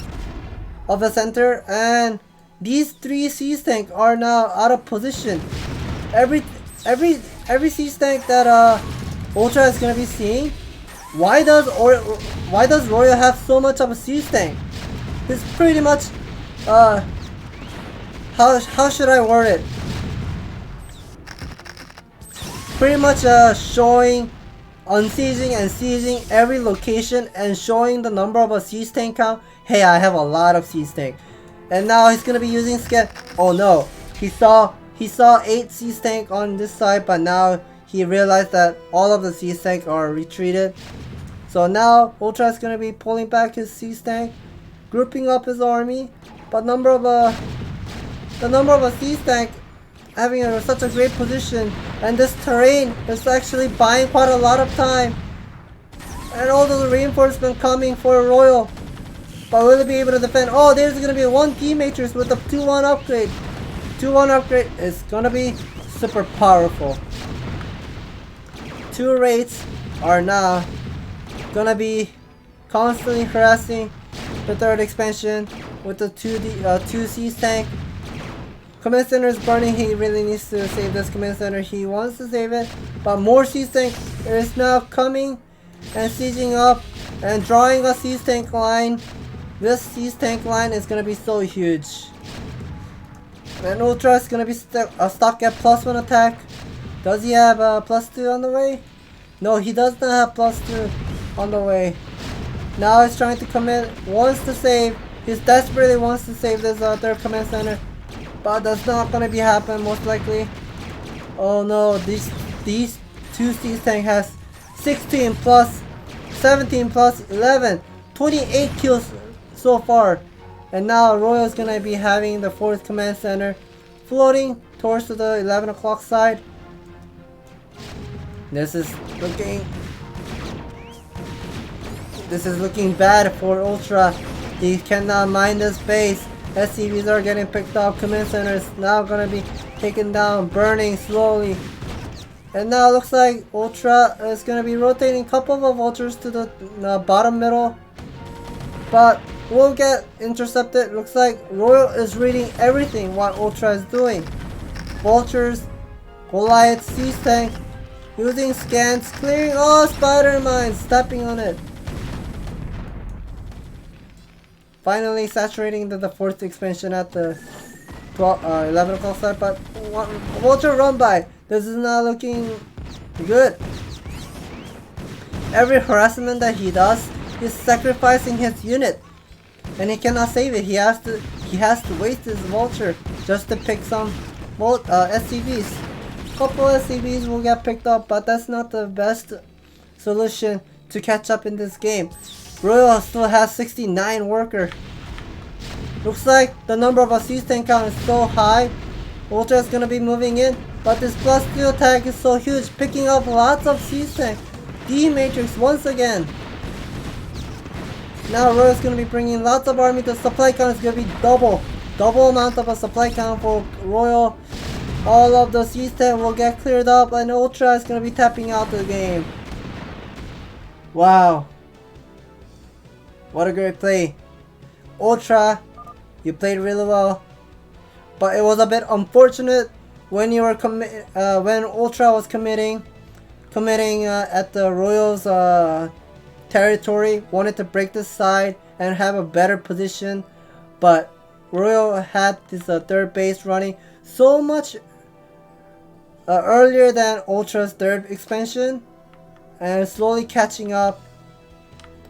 of the center. And these 3 siege tanks are now out of position. Every siege tank that Ultra is gonna be seeing. Why does Royal have so much of a siege tank? It's pretty much how should I word it? Pretty much showing unsieging and sieging every location and showing the number of a siege tank count. Hey, I have a lot of siege tank. And now he's gonna be using scan. Oh no, he saw 8 siege tank on this side, but now he realized that all of the siege tank are retreated. So now Ultra is gonna be pulling back his siege tank, grouping up his army, but the number of a siege tank having such a great position, and this terrain is actually buying quite a lot of time, and all those reinforcements coming for Royal, but will he be able to defend? Oh, there's gonna be a 1P matrix with a 2-1 upgrade. 2-1 upgrade is gonna be super powerful. 2 raids are now gonna be constantly harassing the 3rd expansion with the 2 siege tank. Command center is burning. He really needs to save this command center. He wants to save it, but more siege tank is now coming and sieging up and drawing a siege tank line. This siege tank line is gonna be so huge. And Ultra is gonna be stuck at +1 attack. Does he have +2 on the way? No, he does not have +2 on the way. Now he's trying to commit, wants to save. He desperately wants to save this 3rd command center, but that's not gonna be happen most likely. Oh no, these 2 siege tank has 16 plus 17 plus 11, 28 kills so far. And now Royal's gonna be having the 4th command center floating towards to the 11 o'clock side. This is looking bad for Ultra. He cannot mine this base. SCVs are getting picked up. Command center is now gonna be taken down, burning slowly. And now it looks like Ultra is gonna be rotating a couple of vultures to the bottom middle, but will get intercepted. Looks like Royal is reading everything what Ultra is doing. Vultures, Goliath, siege tank, using scans, clearing all spider mines, stepping on it. Finally saturating the 4th expansion at the 11 o'clock side, but Vulture run by. This is not looking good. Every harassment that he does is sacrificing his unit, and he cannot save it. He has to waste his Vulture just to pick some SCVs. Couple SCVs will get picked up, but that's not the best solution to catch up in this game. Royal still has 69 worker. Looks like the number of a siege tank count is so high Ultra is gonna be moving in, but this plus 2 attack is so huge, picking up lots of siege tank. D-Matrix once again. Now Royal's gonna be bringing lots of army. The supply count is gonna be double amount of a supply count for Royal. All of the siege tank will get cleared up, and Ultra is gonna be tapping out the game. Wow. What a great play. Ultra, you played really well. But it was a bit unfortunate when you were when Ultra was committing at the Royals territory, wanted to break this side and have a better position, but Royal had this third base running so much earlier than Ultra's third expansion, and slowly catching up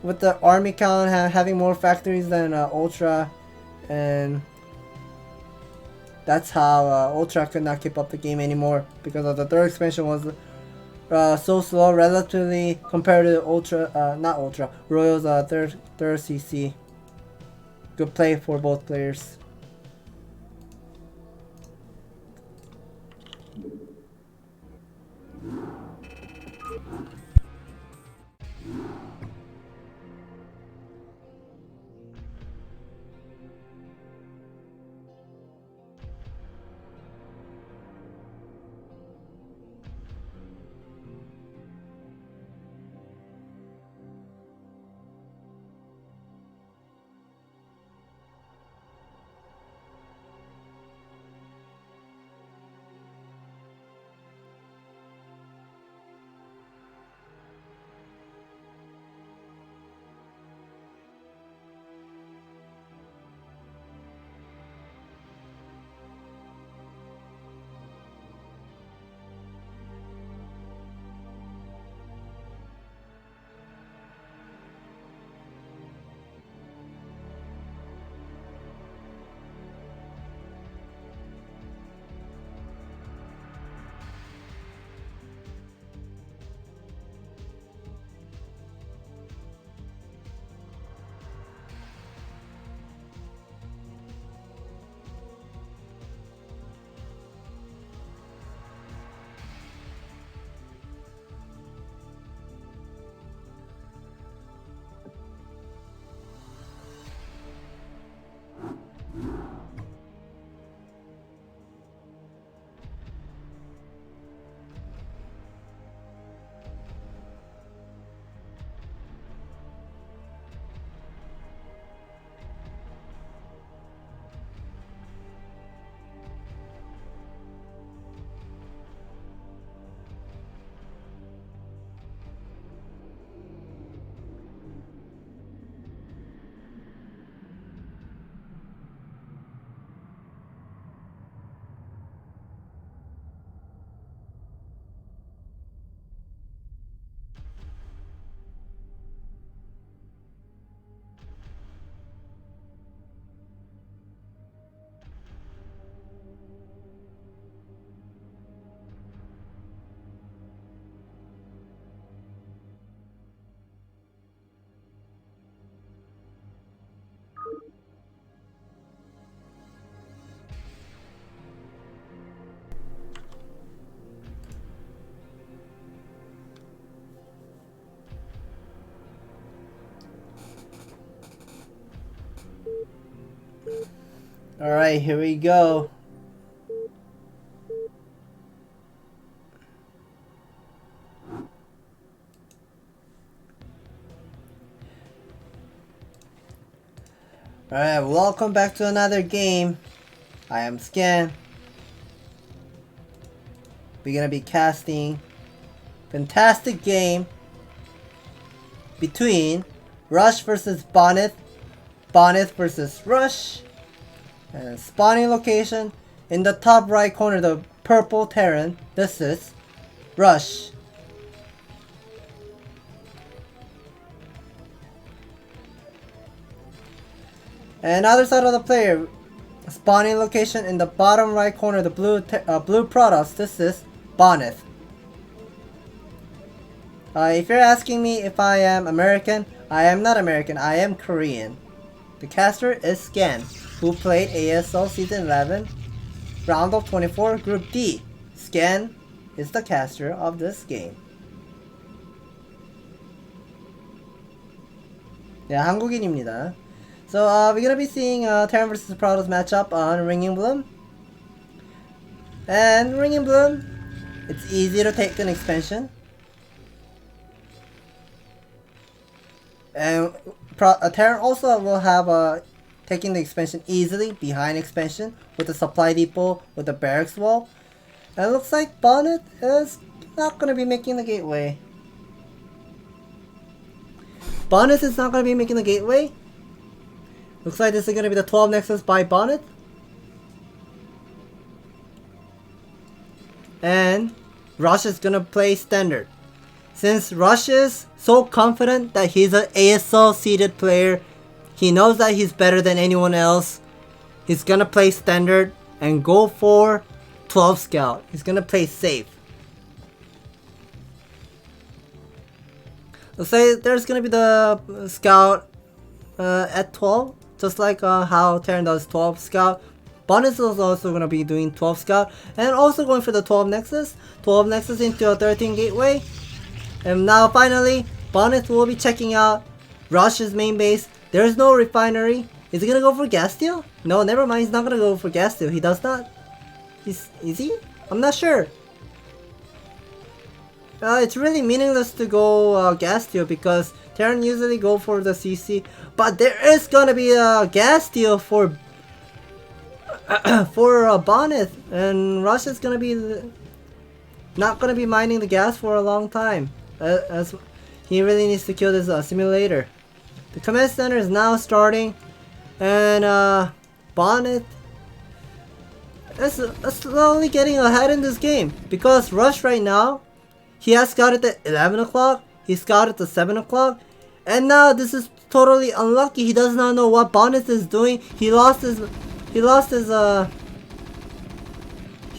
with the army count, having more factories than Ultra, and that's how Ultra could not keep up the game anymore because of the third expansion was so slow relatively compared to Royal's third CC. Good play for both players. Alright, here we go. Alright, welcome back to another game. I am Scan. We're gonna be casting fantastic game between Rush versus Bonnet, Bonnet versus Rush, and spawning location in the top right corner, the purple Terran. This is Rush. And other side of the player, spawning location in the bottom right corner, the blue products. This is Bonnet. If you're asking me if I am American, I am not American. I am Korean. The caster is Scan, who played ASL Season 11 Round of 24, Group D. Scan is the caster of this game. Yeah, 한국인입니다. So we're gonna be seeing Terran vs Protoss matchup on Ringing Bloom. And Ringing Bloom, it's easy to take an expansion. And Terran also will have taking the expansion easily behind expansion with the supply depot, with the barracks wall. And it looks like Bonnet is not gonna be making the gateway. Bonnet is not gonna be making the gateway. Looks like this is gonna be the 12 Nexus by Bonnet. And Rush is gonna play standard. Since Rush is so confident that he's an ASL seeded player, he knows that he's better than anyone else. He's gonna play standard and go for 12 scout. He's gonna play safe. Let's say there's gonna be the scout at 12, just like how Terran does 12 scout. Bonus is also gonna be doing 12 scout and also going for the 12 nexus. 12 nexus into a 13 gateway. And now finally, Bonnet will be checking out Rush's main base. There's no refinery. Is he gonna go for gas steal? No, never mind. He's not gonna go for gas steal. He does not. Is he? I'm not sure. It's really meaningless to go gas steal because Terran usually go for the CC. But there is gonna be a gas steal for Bonnet, and Rush is gonna be not gonna be mining the gas for a long time. As he really needs to kill this simulator. The command center is now starting, and Bonnet is slowly getting ahead in this game because Rush right now, he has scouted at 11 o'clock, he scouted at 7 o'clock, and now this is totally unlucky. He does not know what Bonnet is doing. He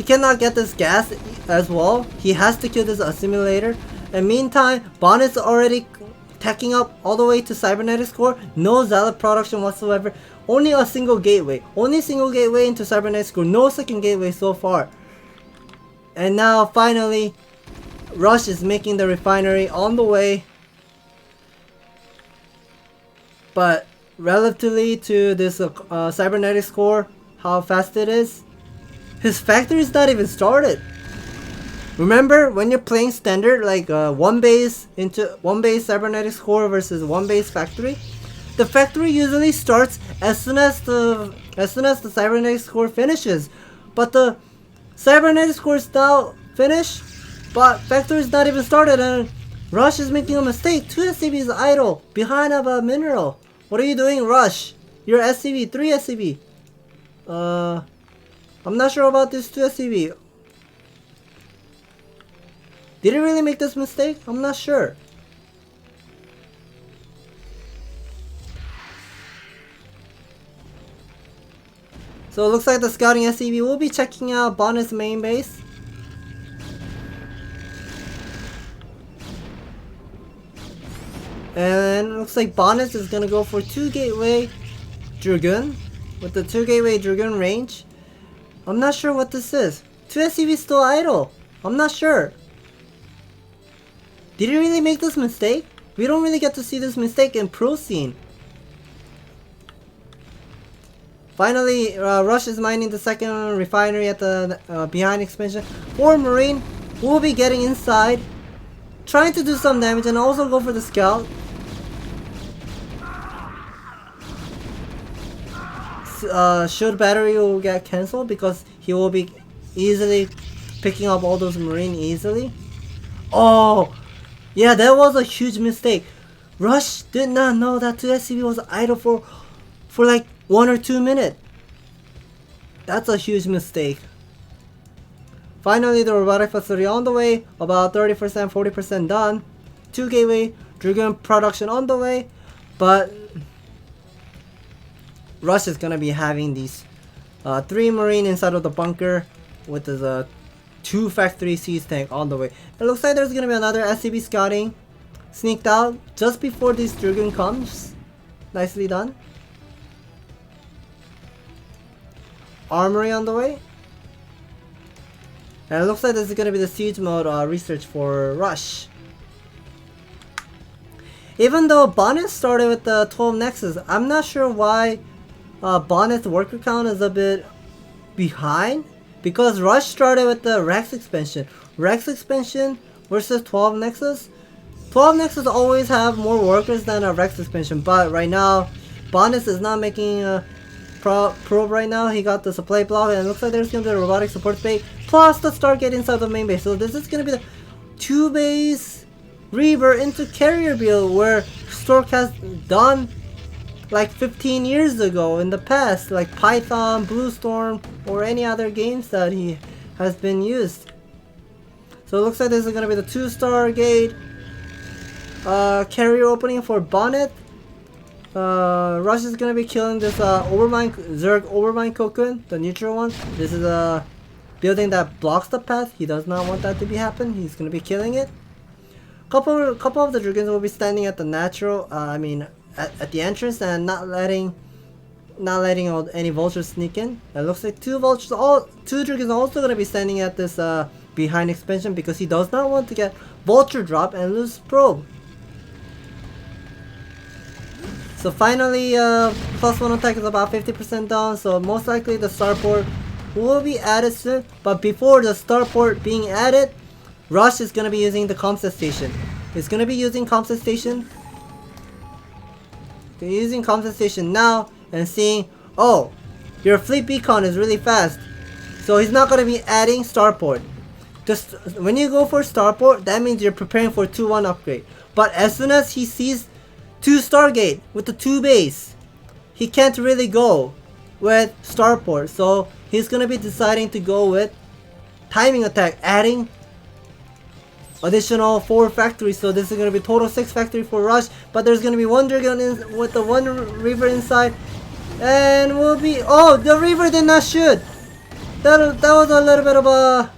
cannot get this gas as well. He has to kill this simulator. And meantime, Bonnet's already tacking up all the way to Cybernetics Core. No Zealot production whatsoever. Only a single gateway. Only single gateway into Cybernetics Core. No second gateway so far. And now finally, Rush is making the refinery on the way. But relatively to this Cybernetics Core, how fast it is, his factory is not even started. Remember when you're playing standard, like one base Cybernetics Core versus one base factory, the factory usually starts as soon as the Cybernetics Core finishes. But the Cybernetics Core is now finished, but factory is not even started, and Rush is making a mistake. 2 SCV is idle behind of a mineral. What are you doing, Rush? You're SCV, 3 SCV. I'm not sure about this 2 SCV. Did he really make this mistake? I'm not sure. So it looks like the scouting SCV will be checking out Bonnet's main base. And it looks like Bonnet is gonna go for 2 gateway Dragoon with the 2 gateway Dragoon range. I'm not sure what this is. 2 SCV is still idle. I'm not sure. Did he really make this mistake? We don't really get to see this mistake in pro scene. Finally, Rush is mining the second refinery at the behind expansion. 4 Marine will be getting inside, trying to do some damage and also go for the scout. Shield battery will get cancelled because he will be easily picking up all those Marine easily. Oh! Yeah, that was a huge mistake. Rush did not know that 2 SCV was idle for like 1 or 2 minutes. That's a huge mistake. Finally, the robotic facility on the way, about 30%, 40% done. 2 gateway Dragoon production on the way, but Rush is gonna be having these 3 Marine inside of the bunker with the 2 factory siege tank on the way. It looks like there's gonna be another SCB scouting sneaked out just before this Dragoon comes. Nicely done. Armory on the way. And it looks like this is gonna be the siege mode research for Rush. Even though Bonnet started with the 12 Nexus, I'm not sure why Bonnet's worker count is a bit behind. Because Rush started with the Rex expansion. Rex expansion versus 12 Nexus. 12 Nexus always have more workers than a Rex expansion. But right now, Bonnet is not making a probe right now. He got the supply block and it looks like there's going to be a robotic support base. Plus the Stargate inside the main base. So this is going to be the 2-base Reaver into carrier build where StarCast done like 15 years ago in the past, like Python, Bluestorm, or any other games that he has been used. So it looks like this is gonna be the 2-star gate carrier opening for Bonnet. Rush is gonna be killing this Zerg Overmind Cocoon, the neutral one. This is a building that blocks the path. He does not want that to be happen. He's gonna be killing it. Couple of the Dragoons will be standing at the natural, at the entrance and not letting any vultures sneak in. It looks like two Dragoons are also gonna be standing at this behind expansion because he does not want to get vulture drop and lose probe. So finally, +1 attack is about 50% down. So most likely the starport will be added soon. But before the starport being added, Rush is going to be using the comset station. He's going to be using comset station. He's using comset station now and seeing, oh, your fleet beacon is really fast. So he's not going to be adding starport. Just when you go for starport, that means you're preparing for 2-1 upgrade. But as soon as he sees 2 Stargate with the 2 base, he can't really go with starport. So he's going to be deciding to go with timing attack, adding additional 4 factories. So this is going to be total 6 factory for Rush, but there's going to be 1 Dragon with the 1 Reaver inside, and will be, oh, the Reaver did not shoot. That was a little bit of a,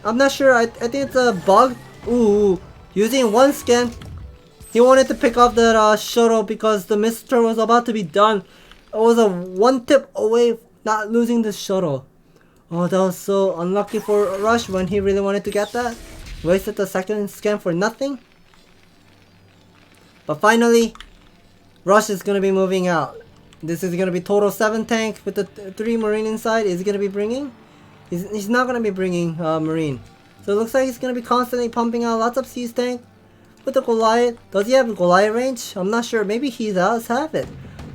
I'm not sure, I think it's a bug. Ooh, using 1 scan, he wanted to pick up that shuttle because the missile was about to be done. It was a 1 tip away not losing the shuttle. Oh, that was so unlucky for Rush when he really wanted to get that. Wasted the 2nd scan for nothing. But finally, Rush is going to be moving out. This is going to be total 7 tank with the 3 Marine inside. Is he going to be bringing? He's not going to be bringing Marine. So it looks like he's going to be constantly pumping out lots of siege tank with the Goliath. Does he have Goliath range? I'm not sure. Maybe he does have it.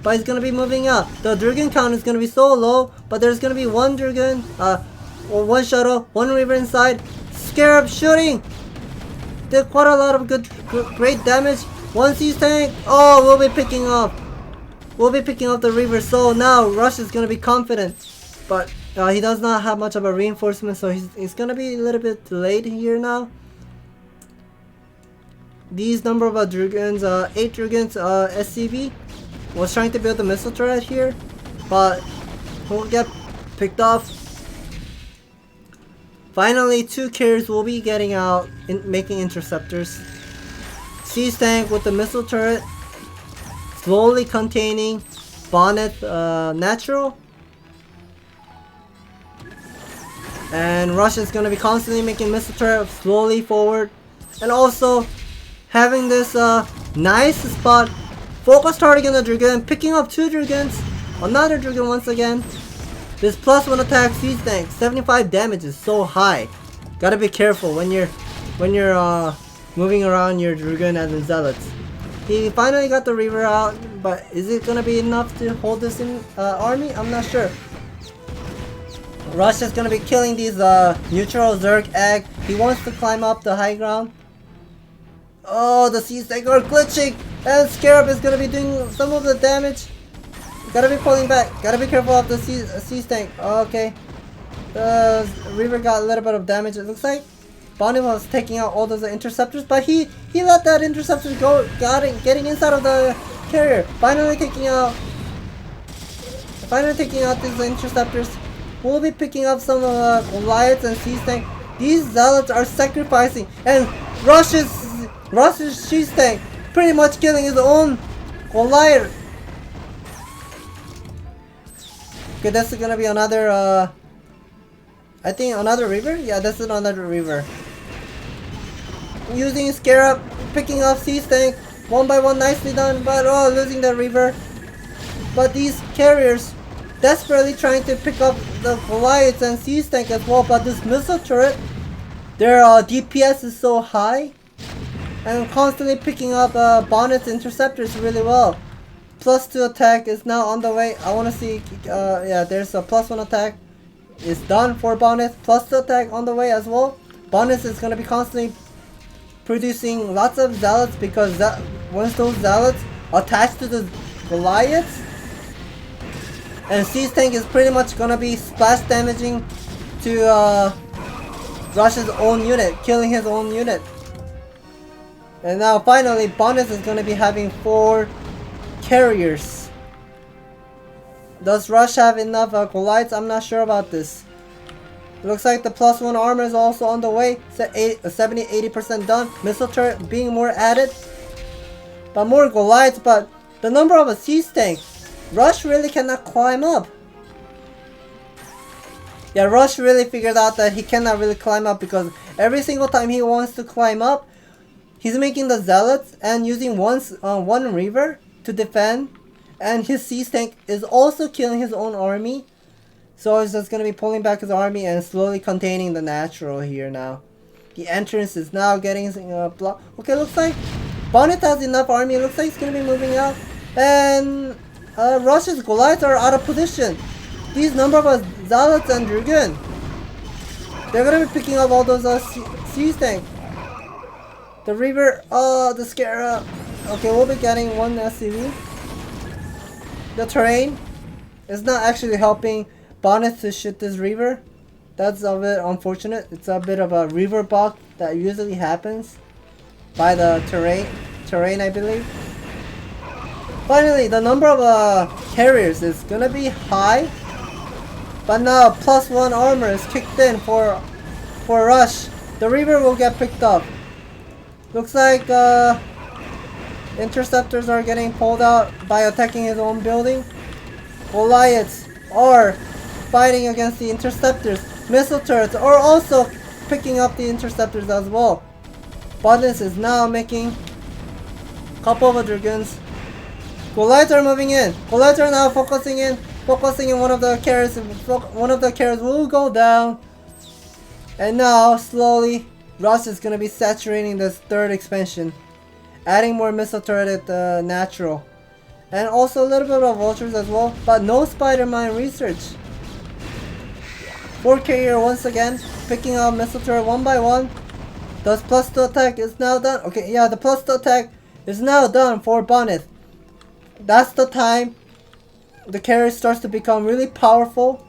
But he's going to be moving out. The Dragon count is going to be so low. But there's going to be 1 Dragon, or 1 shuttle, 1 Reaver inside. Scarab shooting. Did quite a lot of great damage. 1 siege tank. Oh, we'll be picking up. We'll be picking up the Reaver. So now Rush is going to be confident. But he does not have much of a reinforcement. So he's going to be a little bit delayed here now. These number of Dragoons, 8 Dragoons, SCV was trying to build the missile turret here, but won't get picked off. Finally, 2 carriers will be getting out, making interceptors. Siege tank with the missile turret, slowly containing Bonnet natural. And Rush is going to be constantly making missile turret slowly forward. And also having this nice spot. Focus targeting the Dragon, picking up 2 Dragons. Another Dragon once again. This +1 attack siege tank, 75 damage is so high. Gotta be careful when you're moving around your Dragon and the Zealots. He finally got the Reaver out, but is it gonna be enough to hold this in army? I'm not sure. Rush is gonna be killing these neutral Zerg egg. He wants to climb up the high ground. Oh, the siege tank are glitching, and Scarab is gonna be doing some of the damage. Gotta be pulling back. Gotta be careful of the siege tank. Okay. The Reaver got a little bit of damage. It looks like Bonnie was taking out all those interceptors, but he let that interceptor go, getting inside of the carrier. Finally taking out these interceptors. We'll be picking up some Goliaths and siege tank. These Zealots are sacrificing, and Rush's siege tank pretty much killing his own Goliath. Okay, that's gonna be another I think another Reaver? Yeah, this is another Reaver. Using Scarab, picking up Sea Stank, one by one, nicely done, but oh, losing the Reaver. But these carriers desperately trying to pick up the Goliaths and Sea Stank as well, but this missile turret, their DPS is so high, and constantly picking up Bonnet's interceptors really well. +2 attack is now on the way. I want to see, yeah, there's a +1 attack. It's done for Bonnet. +2 attack on the way as well. Bonnet is going to be constantly producing lots of Zealots, because once those Zealots attach to the Goliaths, and Sea Tank is pretty much going to be splash damaging to Rush's own unit, killing his own unit. And now finally Bonnet is going to be having 4 carriers. Does Rush have enough Goliaths? I'm not sure about this. Looks like the +1 armor is also on the way. 70-80% done. Missile turret being more added. But more Goliaths, but the number of a Sea Tank, Rush really cannot climb up. Yeah, Rush really figured out that he cannot really climb up, because every single time he wants to climb up, he's making the Zealots and using one Reaver to defend, and his Sea Tank is also killing his own army. So he's just going to be pulling back his army and slowly containing the natural here now. The entrance is now getting blocked. Okay, looks like Bonnet has enough army. Looks like he's going to be moving out. And Rush's Goliaths are out of position. These number of Zealots and Dragoon, they're going to be picking up all those Sea Tank. The Reaver, the Scarab. Okay, we'll be getting 1 SCV. The terrain is not actually helping Bonnet to shoot this Reaver. That's a bit unfortunate. It's a bit of a Reaver bug that usually happens by the terrain, I believe. Finally, the number of carriers is gonna be high, but now +1 armor is kicked in for Rush. The Reaver will get picked up. Looks like interceptors are getting pulled out by attacking his own building. Goliaths are fighting against the interceptors. Missile turrets are also picking up the interceptors as well. Bodless is now making a couple of Dragoons. Goliaths are moving in. Goliaths are now focusing in one of the carriers. One of the carriers will go down. And now slowly Rush is going to be saturating this 3rd expansion, adding more missile turret at the natural, and also a little bit of vultures as well, but no spider mine research. 4 carrier once again picking up missile turret one by one. Does +2 attack is now done? Okay, yeah, the +2 attack is now done for Bonnet. That's the time the carrier starts to become really powerful.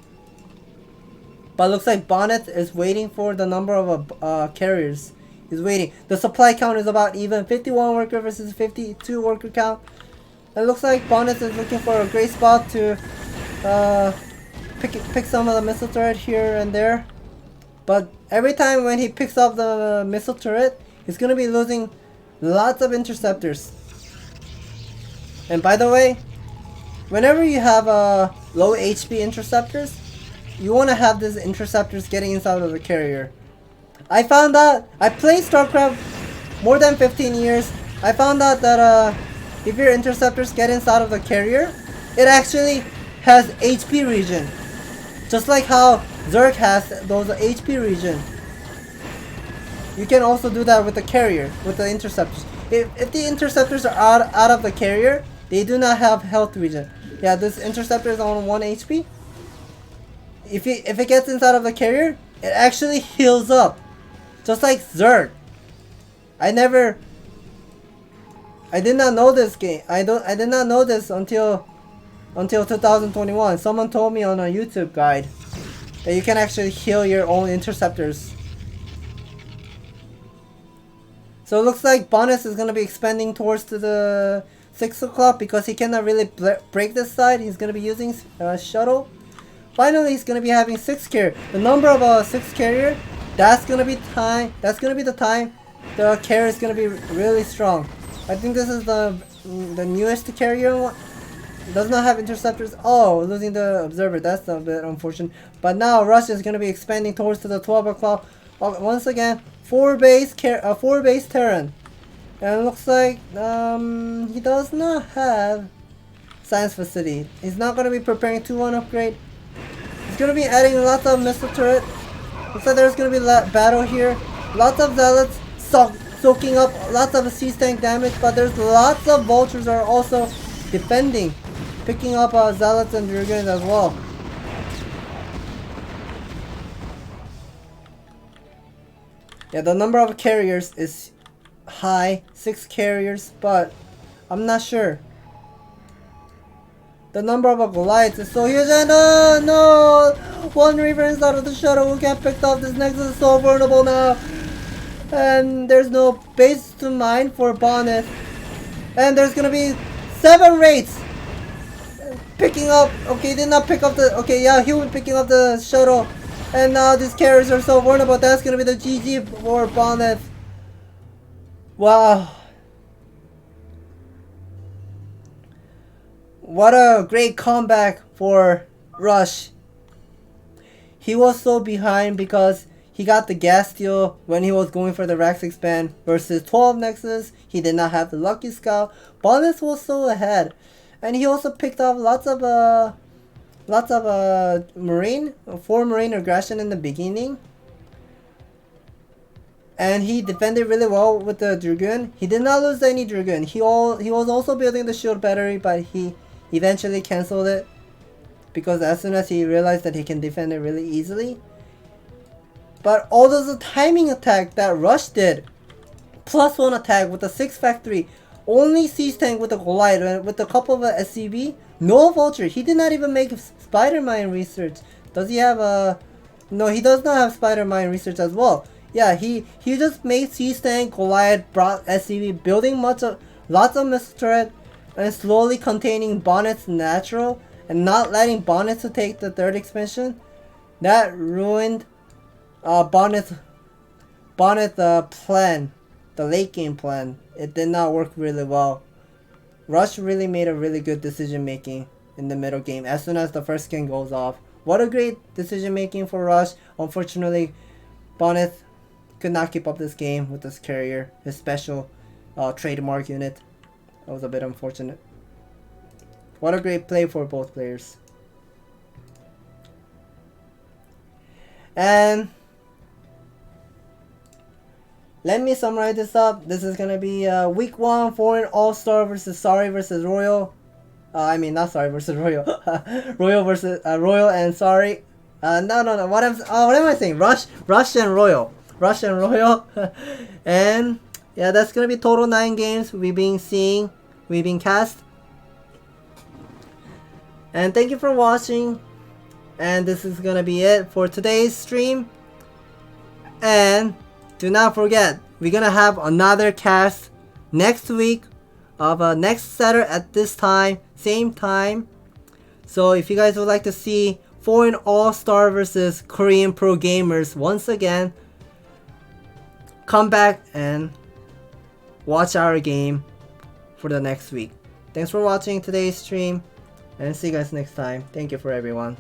But looks like Bonnet is waiting for the number of carriers. He's waiting. The supply count is about even. 51 worker versus 52 worker count. It looks like Bonnet is looking for a great spot to pick some of the missile turret here and there. But every time when he picks up the missile turret, he's going to be losing lots of interceptors. And by the way, whenever you have low HP interceptors, you want to have these interceptors getting inside of the carrier. I found out, I played StarCraft more than 15 years. I found out that if your interceptors get inside of the carrier, it actually has HP regen. Just like how Zerg has those HP regen. You can also do that with the carrier, with the interceptors. If the interceptors are out of the carrier, they do not have health regen. Yeah, this interceptor is on 1 HP. If it gets inside of the carrier, it actually heals up, just like Zerg. I did not know this game. I did not know this until 2021. Someone told me on a YouTube guide that you can actually heal your own interceptors. So it looks like Bonus is gonna be expanding towards to the 6 o'clock because he cannot really break this side. He's gonna be using shuttle. Finally, he's gonna be having 6 carrier. The number of 6 carrier, that's gonna be time. That's gonna be the time the carrier is gonna be really strong. I think this is the newest carrier one. does not have interceptors. Oh, losing the observer. That's a bit unfortunate. But now Rush is gonna be expanding towards to the 12 o'clock. Once again, 4 base Terran. And it looks like he does not have science facility. He's not gonna be preparing 2-1 upgrade. He's gonna be adding lots of missile turret. Looks like there's gonna be battle here. Lots of zealots soaking up lots of siege tank damage, but there's lots of vultures are also defending, picking up zealots and dragoons as well. Yeah, the number of carriers is high, 6 carriers, but I'm not sure. The number of Goliaths is so huge, and no! One Reaver inside of the shuttle will get picked up. This Nexus is so vulnerable now. And there's no base to mine for Bonnet. And there's gonna be 7 raids picking up. Okay, did not pick up the. Okay, yeah, Hyun picking up the shuttle. And now these carriers are so vulnerable. That's gonna be the GG for Bonnet. Wow. What a great comeback for Rush. He was so behind because he got the gas steal when he was going for the Rax expand versus 12 Nexus. He did not have the Lucky Scout. Bonus was so ahead. And he also picked up lots of Marine, 4 Marine aggression in the beginning. And he defended really well with the Dragoon. He did not lose any Dragoon. He was also building the shield battery, but he eventually cancelled it because as soon as he realized that he can defend it really easily. But all those timing attack that Rush did, +1 attack with the 6 factory, only siege tank with the Goliath, with a couple of SCV, no vulture. He did not even make spider mine research. Does he have a? No, he does not have spider mine research as well. Yeah, he just made siege tank, Goliath, brought SCV, building lots of missile turret, and slowly containing Bonnet's natural and not letting Bonnet to take the 3rd expansion. That ruined Bonnet's plan, the late game plan. It did not work really well. Rush really made a really good decision making in the middle game as soon as the first skin goes off. What a great decision making for Rush. Unfortunately, Bonnet could not keep up this game with this carrier, his special trademark unit. That was a bit unfortunate. What a great play for both players. And let me summarize this up. This is gonna be week 1 foreign all-star versus Sorry versus Royal. I mean not Sorry versus Royal. Royal versus Royal and Sorry. No. What am I saying? Rush and Royal. Rush and Royal. And yeah, that's gonna be total 9 games we've been cast. And thank you for watching. And this is gonna be it for today's stream. And do not forget, we're gonna have another cast next week of next Saturday at this time, same time. So if you guys would like to see foreign all-star versus Korean pro gamers once again, come back and watch our game for the next week. Thanks for watching today's stream, and see you guys next time. Thank you for everyone.